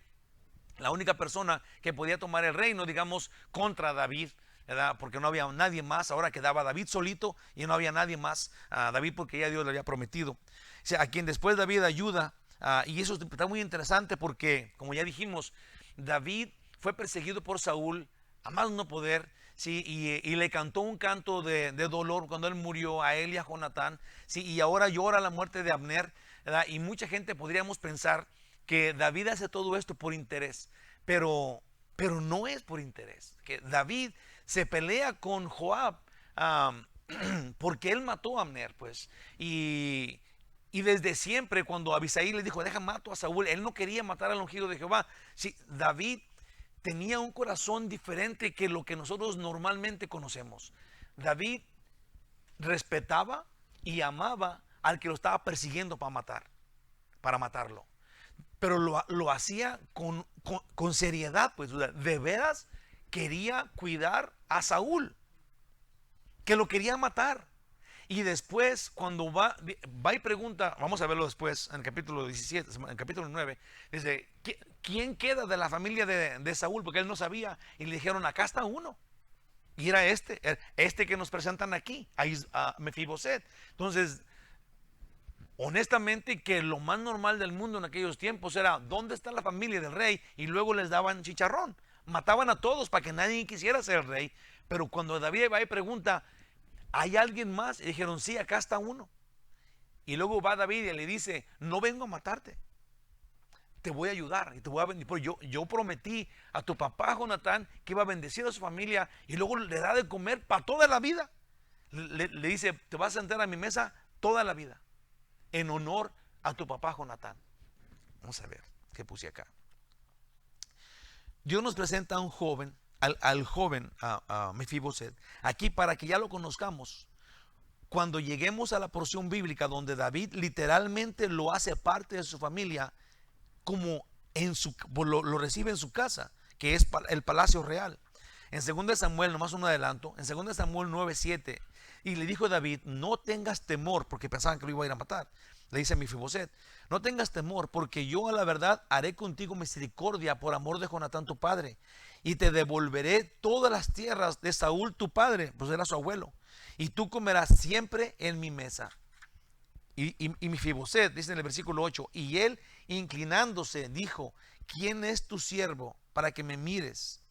la única persona que podía tomar el reino, digamos, contra David, ¿verdad? Porque no había nadie más. Ahora quedaba David solito y no había nadie más a David, porque ya Dios le había prometido. O sea, a quien después David ayuda. Y eso está muy interesante porque, como ya dijimos, David fue perseguido por Saúl a más no poder, ¿sí? Y le cantó un canto de dolor cuando él murió, a él y a Jonatán, ¿sí? Y ahora llora la muerte de Abner, ¿verdad? Y mucha gente podríamos pensar que David hace todo esto por interés, pero no es por interés. Que David se pelea con Joab porque él mató a Abner, pues. Y desde siempre, cuando Abisai le dijo, deja mato a Saúl, él no quería matar al ungido de Jehová. Sí, David tenía un corazón diferente que lo que nosotros normalmente conocemos. David respetaba y amaba al que lo estaba persiguiendo para matarlo. Pero lo hacía con seriedad, pues de veras quería cuidar a Saúl, que lo quería matar. Y después, cuando va y pregunta, vamos a verlo después, en el capítulo 17, en el capítulo 9, dice, ¿quién queda de la familia de Saúl? Porque él no sabía, y le dijeron, acá está uno. Y era este que nos presentan aquí, a Mefiboset. Entonces, honestamente, que lo más normal del mundo en aquellos tiempos era, ¿dónde está la familia del rey? Y luego les daban chicharrón. Mataban a todos para que nadie quisiera ser el rey. Pero cuando David va y pregunta, ¿hay alguien más? Y dijeron, sí, acá está uno. Y luego va David y le dice, no vengo a matarte, te voy a ayudar y te voy a bendecir. Yo prometí a tu papá Jonatán que iba a bendecir a su familia, y luego le da de comer para toda la vida. Le dice, te vas a sentar a mi mesa toda la vida, en honor a tu papá Jonatán. Vamos a ver qué puse acá. Dios nos presenta a un joven, al joven a Mefiboset, aquí para que ya lo conozcamos. Cuando lleguemos a la porción bíblica donde David literalmente lo hace parte de su familia, como lo recibe en su casa, que es el palacio real. En 2 Samuel, nomás un adelanto, en 2 Samuel 9:7, y le dijo David, no tengas temor, porque pensaban que lo iba a ir a matar. Le dice a Mefiboset, no tengas temor, porque yo a la verdad haré contigo misericordia por amor de Jonatán tu padre, y te devolveré todas las tierras de Saúl tu padre, pues era su abuelo, y tú comerás siempre en mi mesa. Y Mefiboset, dice en el versículo 8, y él inclinándose dijo, ¿quién es tu siervo para que me mires?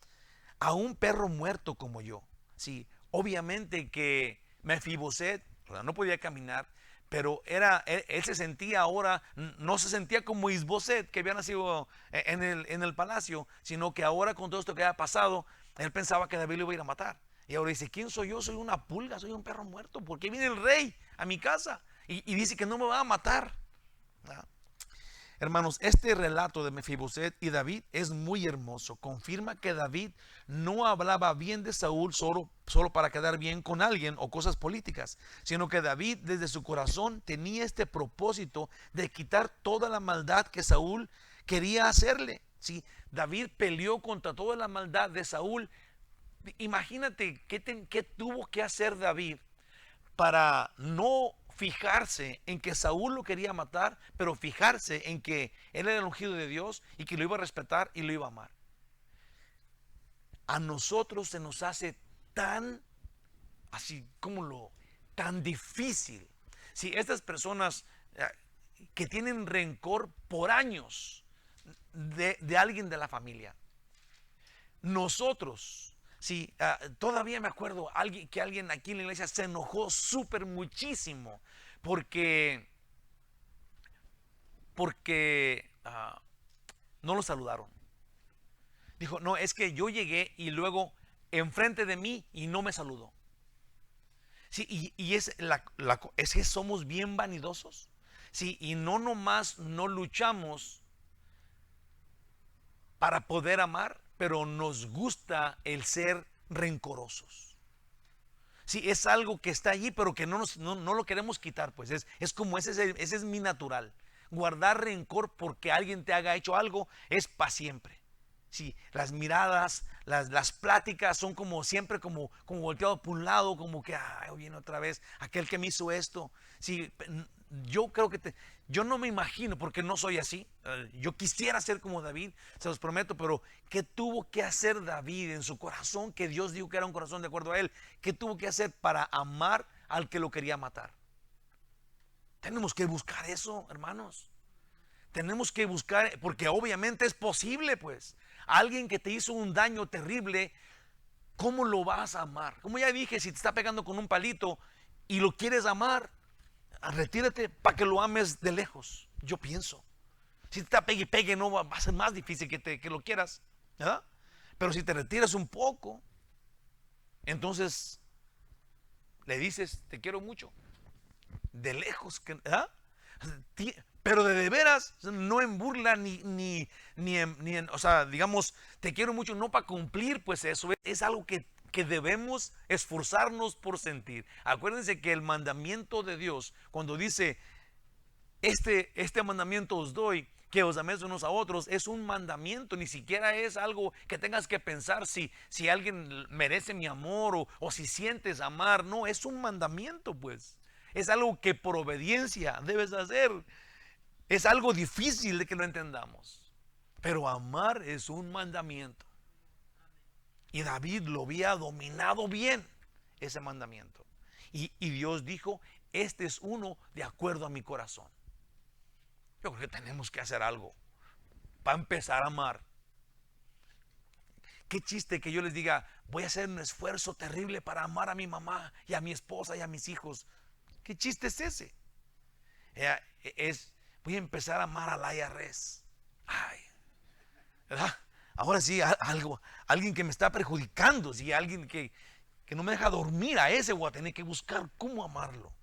A un perro muerto como yo. Sí, obviamente que Mefiboset no podía caminar, pero él se sentía ahora, no se sentía como Isboset, que había nacido en el palacio, sino que ahora con todo esto que había pasado, él pensaba que David lo iba a ir a matar. Y ahora dice, ¿quién soy yo? Soy una pulga, soy un perro muerto. ¿Por qué viene el rey a mi casa? Y dice que no me va a matar. Hermanos, este relato de Mefiboset y David es muy hermoso. Confirma que David no hablaba bien de Saúl solo para quedar bien con alguien o cosas políticas, sino que David desde su corazón tenía este propósito de quitar toda la maldad que Saúl quería hacerle. ¿Sí? David peleó contra toda la maldad de Saúl. Imagínate qué tuvo que hacer David para no fijarse en que Saúl lo quería matar, pero fijarse en que él era el ungido de Dios y que lo iba a respetar y lo iba a amar. A nosotros se nos hace tan difícil. Si estas personas que tienen rencor por años de alguien de la familia, nosotros, sí, todavía me acuerdo que alguien aquí en la iglesia se enojó súper muchísimo porque no lo saludaron. Dijo, no, es que yo llegué y luego enfrente de mí y no me saludó. Sí, es que somos bien vanidosos. Sí, y no nomás no luchamos para poder amar, pero nos gusta el ser rencorosos. Sí, es algo que está allí, pero que no lo queremos quitar, pues es como ese es mi natural. Guardar rencor porque alguien te haya hecho algo es para siempre. Sí, las miradas, las pláticas son como siempre como volteado por un lado, como que viene otra vez aquel que me hizo esto. Sí, yo creo que yo no me imagino, porque no soy así. Yo quisiera ser como David, se los prometo, pero ¿qué tuvo que hacer David en su corazón? Que Dios dijo que era un corazón de acuerdo a él. ¿Qué tuvo que hacer para amar al que lo quería matar? Tenemos que buscar eso, hermanos. Tenemos que buscar, porque obviamente es posible, pues. Alguien que te hizo un daño terrible, ¿cómo lo vas a amar? Como ya dije, si te está pegando con un palito y lo quieres amar, retírate para que lo ames de lejos, yo pienso. Si te está pegue y pegue, no va a ser más difícil que lo quieras, ¿verdad? Pero si te retiras un poco, entonces le dices, te quiero mucho, de lejos, ¿verdad? Pero de veras, no en burla o sea, digamos, te quiero mucho, no para cumplir, pues eso es algo que debemos esforzarnos por sentir. Acuérdense que el mandamiento de Dios, cuando dice, este mandamiento os doy, que os améis unos a otros, es un mandamiento, ni siquiera es algo que tengas que pensar si alguien merece mi amor o si sientes amar. No, es un mandamiento, pues. Es algo que por obediencia debes hacer. Es algo difícil de que lo entendamos, pero amar es un mandamiento. Y David lo había dominado bien, ese mandamiento. Y Dios dijo, este es uno de acuerdo a mi corazón. Yo creo que tenemos que hacer algo para empezar a amar. Qué chiste que yo les diga, voy a hacer un esfuerzo terrible para amar a mi mamá y a mi esposa y a mis hijos. ¿Qué chiste es ese? Voy a empezar a amar a Laia Res. Ay, ¿verdad? Ahora sí, alguien que me está perjudicando, sí, alguien que no me deja dormir, a ese voy a tener que buscar cómo amarlo.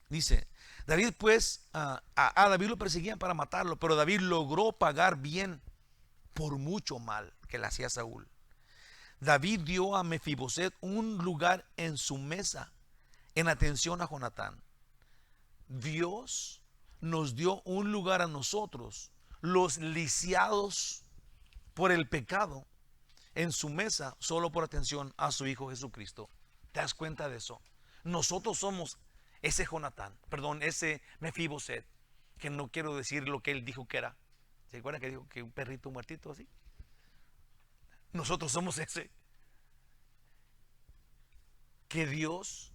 Dice, David pues, a David lo perseguían para matarlo, pero David logró pagar bien por mucho mal que le hacía Saúl. David dio a Mefiboset un lugar en su mesa en atención a Jonatán. Dios nos dio un lugar a nosotros, los lisiados por el pecado, en su mesa solo por atención a su Hijo Jesucristo. ¿Te das cuenta de eso? Nosotros somos ese Jonatán, perdón, ese Mefiboset, que no quiero decir lo que él dijo que era. ¿Se acuerdan que dijo que un perrito muertito así? Nosotros somos ese que Dios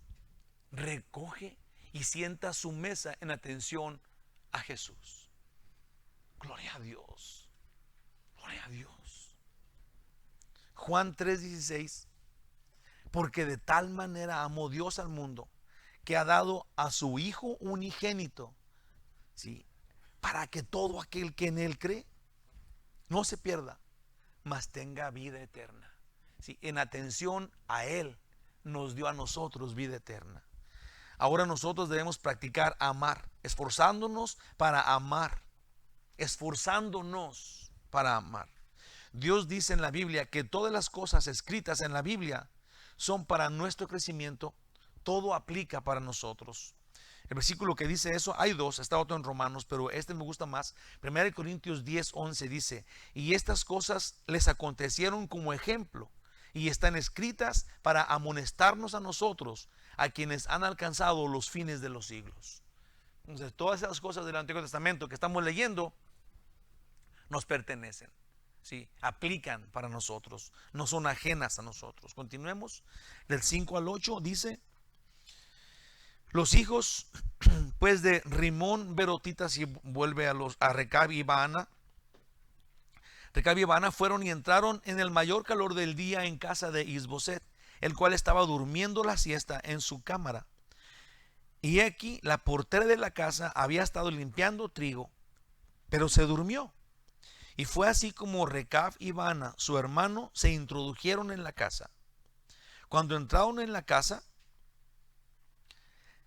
recoge y sienta a su mesa en atención a Jesús. Gloria a Dios. Gloria a Dios. Juan 3:16. Porque de tal manera amó Dios al mundo que ha dado a su Hijo unigénito, ¿sí?, para que todo aquel que en él cree no se pierda, mas tenga vida eterna. ¿Sí? En atención a él nos dio a nosotros vida eterna. Ahora nosotros debemos practicar amar, esforzándonos para amar, esforzándonos para amar. Dios dice en la Biblia que todas las cosas escritas en la Biblia son para nuestro crecimiento. Todo aplica para nosotros. El versículo que dice eso, hay dos, está otro en Romanos, pero este me gusta más. 1 Corintios 10:11 dice, y estas cosas les acontecieron como ejemplo y están escritas para amonestarnos a nosotros, a quienes han alcanzado los fines de los siglos. Entonces, todas esas cosas del Antiguo Testamento que estamos leyendo nos pertenecen, ¿sí? Aplican para nosotros, no son ajenas a nosotros. Continuemos, del 5 al 8 dice, los hijos pues de Rimón, Berotitas, y vuelve a Recab y Baana. Recab y Baana fueron y entraron en el mayor calor del día en casa de Isboset, el cual estaba durmiendo la siesta en su cámara. Y aquí la portera de la casa había estado limpiando trigo, pero se durmió. Y fue así como Recab y Baana, su hermano, se introdujeron en la casa. Cuando entraron en la casa,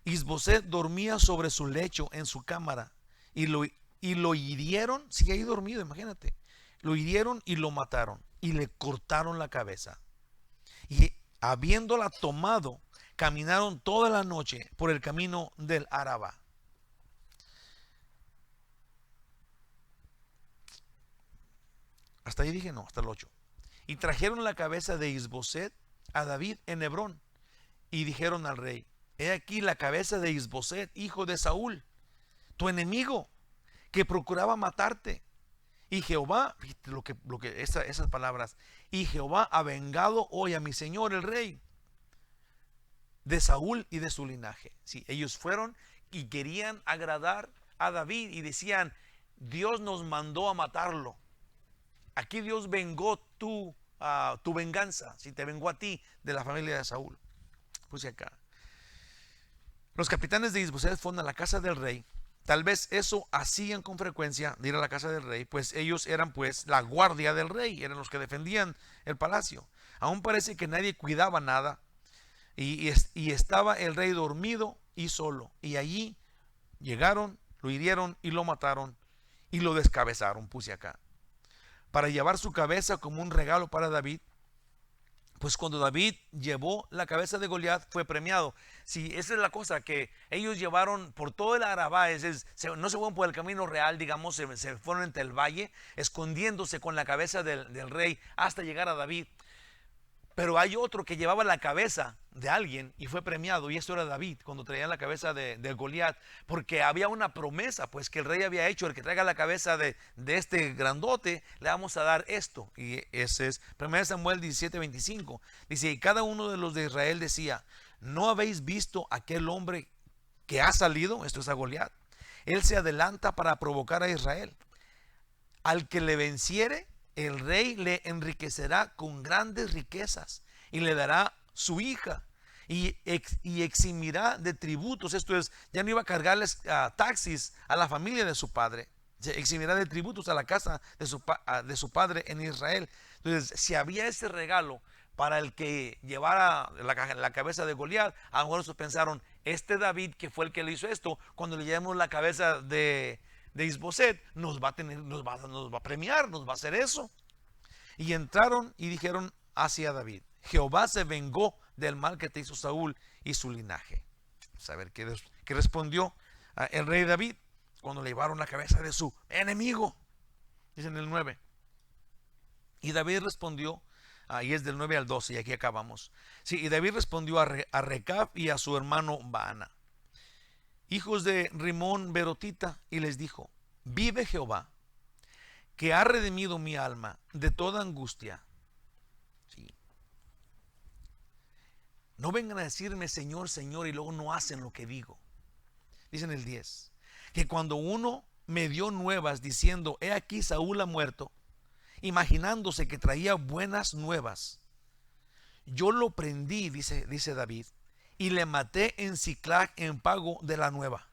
Isboset dormía sobre su lecho en su cámara y lo hirieron, sigue ahí dormido, imagínate, lo hirieron y lo mataron y le cortaron la cabeza. Y habiéndola tomado, caminaron toda la noche por el camino del Araba. Hasta ahí dije, no, hasta el 8. Y trajeron la cabeza de Isboset a David en Hebrón y dijeron al rey, he aquí la cabeza de Isboset, hijo de Saúl, tu enemigo, que procuraba matarte. Y Jehová, fíjate esas palabras, y Jehová ha vengado hoy a mi señor el rey de Saúl y de su linaje. Sí, ellos fueron y querían agradar a David y decían, Dios nos mandó a matarlo. Aquí Dios vengó tu venganza, si te vengó a ti de la familia de Saúl. Puse acá. Los capitanes de Isboset fueron a la casa del rey Tal vez eso hacían con frecuencia de ir a la casa del rey, pues ellos eran pues la guardia del rey, eran los que defendían el palacio. Aún parece que nadie cuidaba nada y estaba el rey dormido y solo. Y allí llegaron, lo hirieron y lo mataron y lo descabezaron, puse acá, para llevar su cabeza como un regalo para David. Pues cuando David llevó la cabeza de Goliat fue premiado. Sí, esa es la cosa, que ellos llevaron por todo el Arabá, no se fueron por el camino real, digamos, se fueron entre el valle, escondiéndose con la cabeza del rey hasta llegar a David. Pero hay otro que llevaba la cabeza de alguien y fue premiado, y esto era David, cuando traía la cabeza de Goliat, porque había una promesa, pues, que el rey había hecho: el que traiga la cabeza de este grandote, le vamos a dar esto. Y ese es 1 Samuel 17:25. Dice: y cada uno de los de Israel decía: ¿no habéis visto aquel hombre que ha salido? Esto es a Goliat. Él se adelanta para provocar a Israel. Al que le venciere, el rey le enriquecerá con grandes riquezas y le dará su hija y eximirá de tributos. Esto es, ya no iba a cargarles taxis a la familia de su padre. Se eximirá de tributos a la casa de su padre en Israel. Entonces, si había ese regalo para el que llevara la cabeza de Goliat, a lo mejor ellos pensaron: este David, que fue el que le hizo esto, cuando le llevemos la cabeza de Isboset, nos va a premiar, nos va a hacer eso. Y entraron y dijeron hacia David: Jehová se vengó del mal que te hizo Saúl y su linaje. Saber qué respondió el rey David cuando le llevaron la cabeza de su enemigo. Dice en el 9. Y David respondió, y es del 9 al 12, y aquí acabamos. Sí, y David respondió a Recab y a su hermano Baana, hijos de Rimón Berotita, y les dijo: vive Jehová, que ha redimido mi alma de toda angustia. Sí. No vengan a decirme Señor, Señor, y luego no hacen lo que digo. Dice en el 10, que cuando uno me dio nuevas diciendo: he aquí Saúl ha muerto, imaginándose que traía buenas nuevas, yo lo prendí, dice David, y le maté en Siclag en pago de la nueva.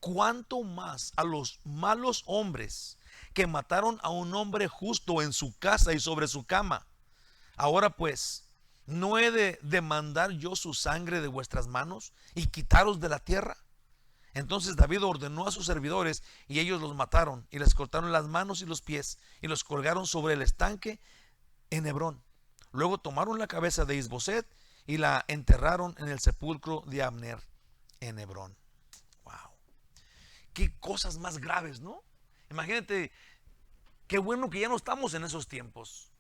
¿Cuánto más a los malos hombres que mataron a un hombre justo en su casa y sobre su cama? Ahora pues, ¿no he de demandar yo su sangre de vuestras manos y quitaros de la tierra? Entonces David ordenó a sus servidores, y ellos los mataron y les cortaron las manos y los pies y los colgaron sobre el estanque en Hebrón. Luego tomaron la cabeza de Isboset y la enterraron en el sepulcro de Abner en Hebrón. Wow. Qué cosas más graves, ¿no? Imagínate, qué bueno que ya no estamos en esos tiempos,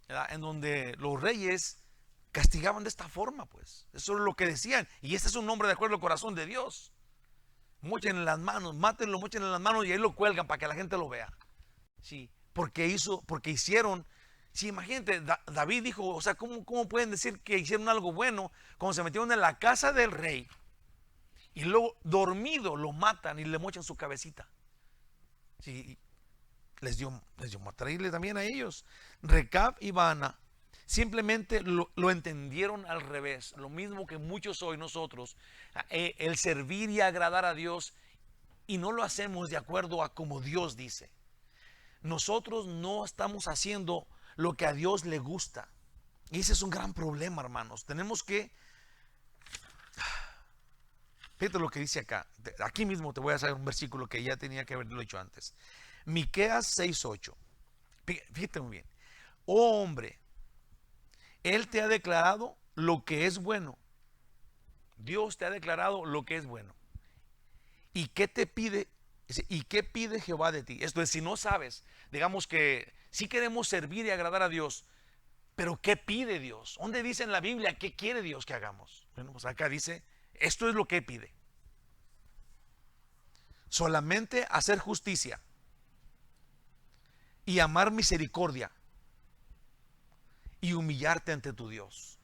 ¿verdad?, en donde los reyes castigaban de esta forma, pues. Eso es lo que decían. Y este es un hombre de acuerdo al corazón de Dios. Móchenle las manos, mátenlo, móchenle las manos, y ahí lo cuelgan para que la gente lo vea. Sí, porque hicieron. Sí, imagínate, David dijo, o sea, ¿cómo pueden decir que hicieron algo bueno cuando se metieron en la casa del rey y luego dormido lo matan y le mochan su cabecita? Sí, les dio matarle también a ellos. Recab y Baana simplemente lo entendieron al revés, lo mismo que muchos hoy nosotros, el servir y agradar a Dios, y no lo hacemos de acuerdo a como Dios dice. Nosotros no estamos haciendo lo que a Dios le gusta, y ese es un gran problema, hermanos. Tenemos que, fíjate lo que dice acá, aquí mismo te voy a hacer un versículo que ya tenía que haberlo hecho antes. Miqueas 6:8. Fíjate muy bien. Oh hombre, Él te ha declarado lo que es bueno. Dios te ha declarado lo que es bueno. ¿Y qué te pide? ¿Y qué pide Jehová de ti? Esto es, si no sabes, digamos que sí queremos servir y agradar a Dios, pero ¿qué pide Dios? ¿Dónde dice en la Biblia qué quiere Dios que hagamos? Bueno, pues acá dice, esto es lo que pide. Solamente hacer justicia y amar misericordia y humillarte ante tu Dios.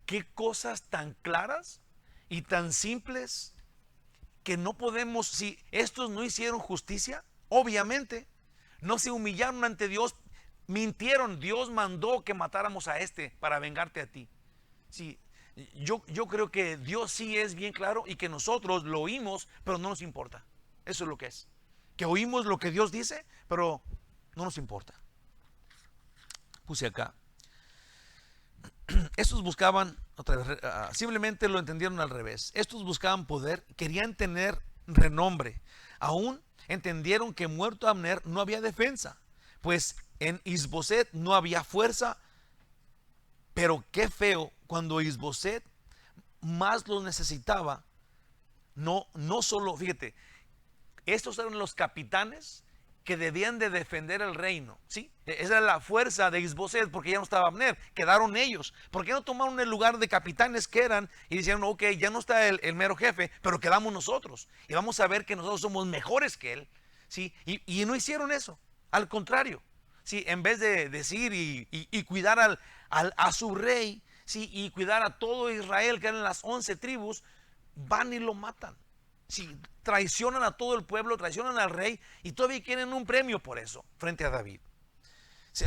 Qué cosas tan claras y tan simples, que no podemos. Si estos no hicieron justicia, obviamente no se humillaron ante Dios, mintieron. Dios mandó que matáramos a este para vengarte a ti. Sí, Yo creo que Dios sí es bien claro y que nosotros lo oímos, pero no nos importa. Eso es lo que es. Que oímos lo que Dios dice, pero no nos importa. Puse acá. Estos buscaban, otra vez, simplemente lo entendieron al revés. Estos buscaban poder, querían tener renombre. Aún entendieron que muerto Abner no había defensa, pues en Isboset no había fuerza. Pero qué feo cuando Isboset más lo necesitaba. No solo, fíjate, estos eran los capitanes que debían de defender el reino, ¿sí? Esa era la fuerza de Isboset, porque ya no estaba Abner, quedaron ellos. ¿Por qué no tomaron el lugar de capitanes que eran y dijeron, ok, ya no está el mero jefe, pero quedamos nosotros y vamos a ver que nosotros somos mejores que él, ¿sí? Y no hicieron eso, al contrario, ¿sí? En vez de decir y cuidar a su rey, ¿sí? Y cuidar a todo Israel, que eran las 11 tribus, van y lo matan. Sí, traicionan a todo el pueblo, traicionan al rey y todavía quieren un premio por eso frente a David.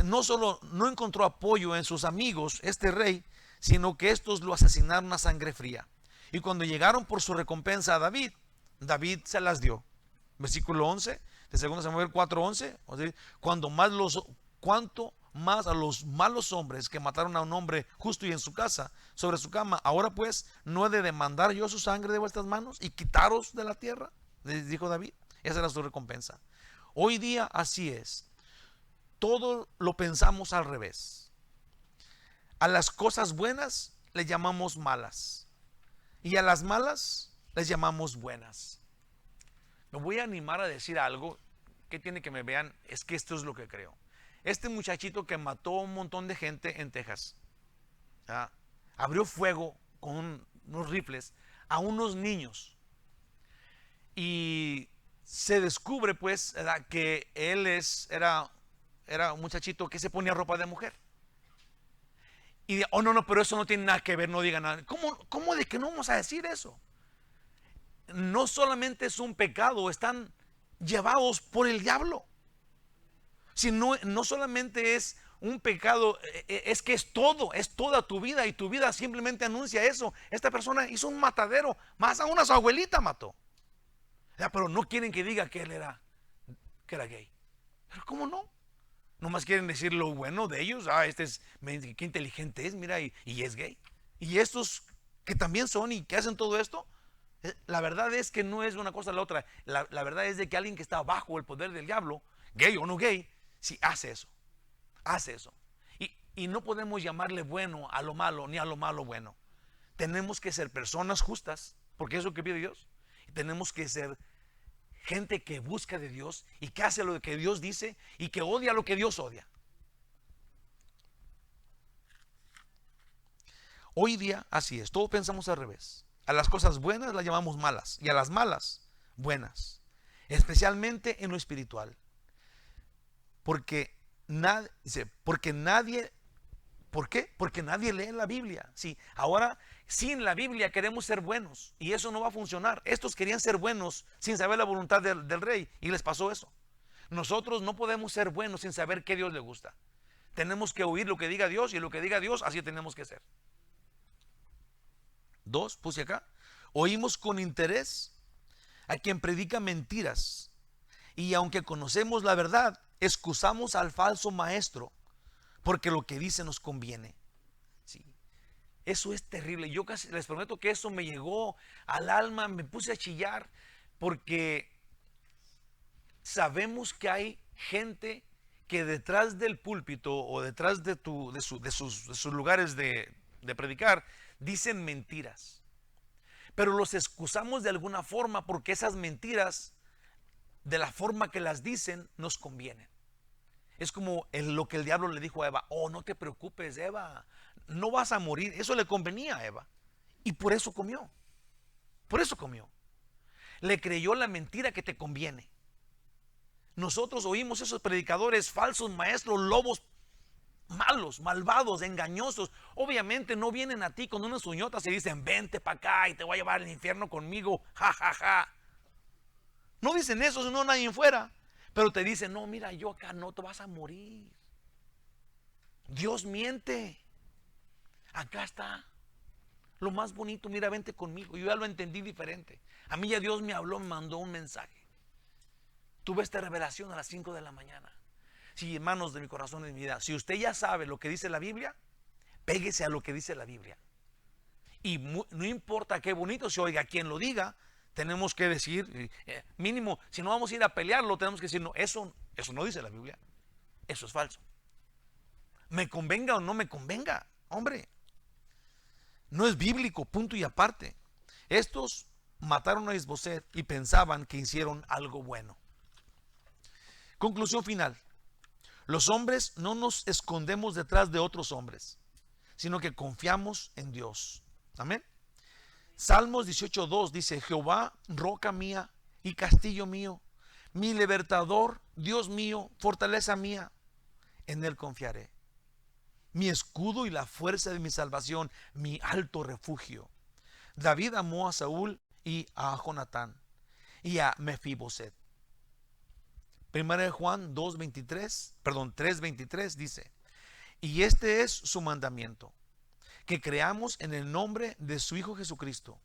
No solo no encontró apoyo en sus amigos este rey, sino que estos lo asesinaron a sangre fría. Y cuando llegaron por su recompensa a David, David se las dio. Versículo 11 de 2 Samuel 4:11, cuanto más a los malos hombres que mataron a un hombre justo y en su casa, sobre su cama. Ahora pues, ¿no he de demandar yo su sangre de vuestras manos y quitaros de la tierra? Les dijo David. Esa era su recompensa. Hoy día así es. Todo lo pensamos al revés. A las cosas buenas les llamamos malas y a las malas les llamamos buenas. Me voy a animar a decir algo que tiene que me vean. Es que esto es lo que creo. Este muchachito que mató a un montón de gente en Texas, ¿ya? Abrió fuego con unos rifles a unos niños y se descubre pues, ¿verdad?, que él era un muchachito que se ponía ropa de mujer. Y oh no, pero eso no tiene nada que ver, no digan nada. ¿Cómo de que no vamos a decir eso? No solamente es un pecado, están llevados por el diablo. Si no solamente es un pecado, es que es todo, es toda tu vida y tu vida simplemente anuncia eso. Esta persona hizo un matadero, más aún a su abuelita mató. Ya, pero no quieren que diga que él era gay. Pero ¿cómo no? Nomás quieren decir lo bueno de ellos. Qué inteligente es, mira, y es gay. Y estos que también son y que hacen todo esto, la verdad es que no es una cosa a la otra. La verdad es de que alguien que está bajo el poder del diablo, gay o no gay, sí hace eso. Hace eso. Y no podemos llamarle bueno a lo malo, ni a lo malo bueno. Tenemos que ser personas justas, porque es lo que pide Dios. Y tenemos que ser gente que busca de Dios y que hace lo que Dios dice y que odia lo que Dios odia. Hoy día así es, todos pensamos al revés. A las cosas buenas las llamamos malas y a las malas buenas, especialmente en lo espiritual. Porque nadie, ¿por qué? Porque nadie lee la Biblia. Sí, ahora sin la Biblia queremos ser buenos y eso no va a funcionar. Estos querían ser buenos sin saber la voluntad del rey y les pasó eso. Nosotros no podemos ser buenos sin saber qué Dios le gusta. Tenemos que oír lo que diga Dios y lo que diga Dios, así tenemos que ser. 2, puse acá. Oímos con interés a quien predica mentiras y aunque conocemos la verdad, excusamos al falso maestro porque lo que dice nos conviene. Sí. Eso es terrible. Yo casi les prometo que eso me llegó al alma, me puse a chillar porque sabemos que hay gente que detrás del púlpito o detrás de sus lugares de predicar dicen mentiras, pero los excusamos de alguna forma porque esas mentiras, de la forma que las dicen, nos convienen. Es como lo que el diablo le dijo a Eva: oh, no te preocupes, Eva, no vas a morir. Eso le convenía a Eva y por eso comió. Por eso comió. Le creyó la mentira que te conviene. Nosotros oímos esos predicadores falsos, maestros, lobos malos, malvados, engañosos. Obviamente no vienen a ti con unas uñotas y dicen: vente para acá y te voy a llevar al infierno conmigo, ja, ja, ja. No dicen eso, sino nadie fuera. Pero te dicen: no, mira, yo acá no te vas a morir. Dios miente. Acá está. lo más bonito, mira, vente conmigo. Yo ya lo entendí diferente. A mí ya Dios me habló, me mandó un mensaje. Tuve esta revelación a las 5 de la mañana. Sí, hermanos de mi corazón y de mi vida, si usted ya sabe lo que dice la Biblia, péguese a lo que dice la Biblia. Y no importa qué bonito se oiga quien lo diga, tenemos que decir, mínimo, si no vamos a ir a pelearlo, tenemos que decir, no, eso no dice la Biblia. Eso es falso. Me convenga o no me convenga, hombre. No es bíblico, punto y aparte. Estos mataron a Isboset y pensaban que hicieron algo bueno. Conclusión final. Los hombres no nos escondemos detrás de otros hombres, sino que confiamos en Dios. Amén. Salmos 18:2 dice: Jehová, roca mía y castillo mío, mi libertador, Dios mío, fortaleza mía, en él confiaré. Mi escudo y la fuerza de mi salvación, mi alto refugio. David amó a Saúl y a Jonatán y a Mefiboset. Primera de Juan 3:23 dice: y este es su mandamiento, que creamos en el nombre de su Hijo Jesucristo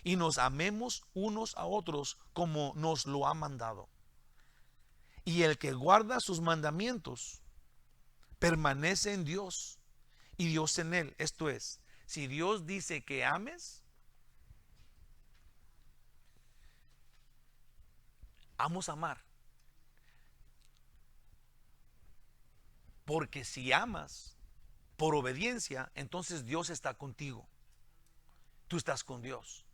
y nos amemos unos a otros como nos lo ha mandado. Y el que guarda sus mandamientos permanece en Dios y Dios en él. Esto es, si Dios dice que ames, vamos a amar. Porque si amas por obediencia, entonces Dios está contigo. Tú estás con Dios.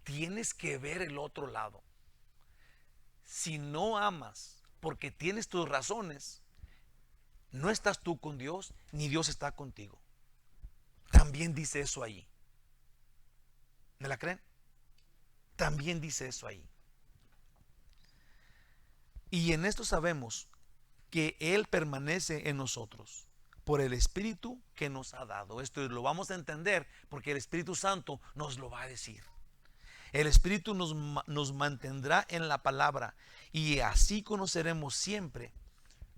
Tienes que ver el otro lado. Si no amas porque tienes tus razones, no estás tú con Dios, ni Dios está contigo. También dice eso ahí. ¿Me la creen? También dice eso ahí. Y en esto sabemos que Él permanece en nosotros por el Espíritu que nos ha dado. Esto lo vamos a entender porque el Espíritu Santo nos lo va a decir. El Espíritu nos mantendrá en la palabra y así conoceremos siempre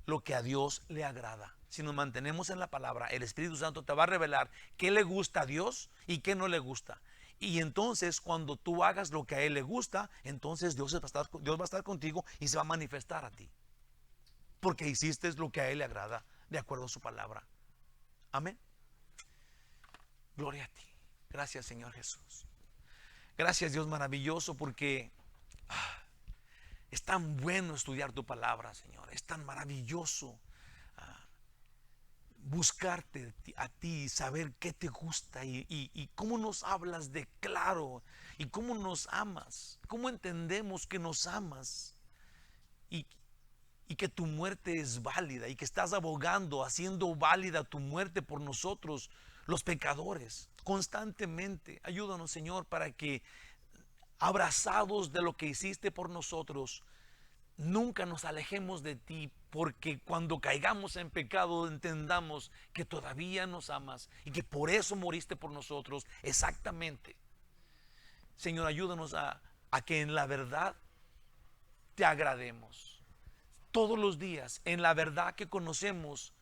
lo que a Dios le agrada. Si nos mantenemos en la palabra, el Espíritu Santo te va a revelar qué le gusta a Dios y qué no le gusta. Y entonces cuando tú hagas lo que a Él le gusta, entonces Dios va a estar contigo y se va a manifestar a ti. Porque hiciste lo que a Él le agrada, de acuerdo a su palabra. Amén. Gloria a ti. Gracias, Señor Jesús. Gracias, Dios maravilloso, porque es tan bueno estudiar tu palabra, Señor. Es tan maravilloso buscarte a ti, saber qué te gusta y cómo nos hablas de claro y cómo nos amas, cómo entendemos que nos amas y que tu muerte es válida y que estás abogando, haciendo válida tu muerte por nosotros, los pecadores, constantemente. Ayúdanos, Señor, para que abrazados de lo que hiciste por nosotros, nunca nos alejemos de ti, porque cuando caigamos en pecado entendamos que todavía nos amas y que por eso moriste por nosotros exactamente. Señor, ayúdanos a que en la verdad te agrademos. Todos los días, en la verdad que conocemos,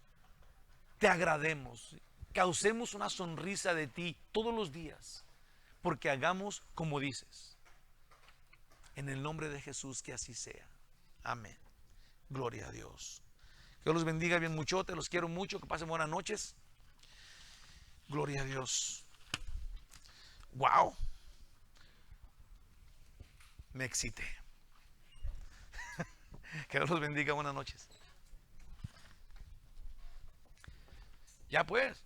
te agrademos. Causemos una sonrisa de ti todos los días, porque hagamos como dices. En el nombre de Jesús, que así sea. Amén. Gloria a Dios. Que Dios los bendiga bien mucho. Te los quiero mucho. Que pasen buenas noches. Gloria a Dios. Wow. Me excité. Que Dios los bendiga. Buenas noches. Ya pues.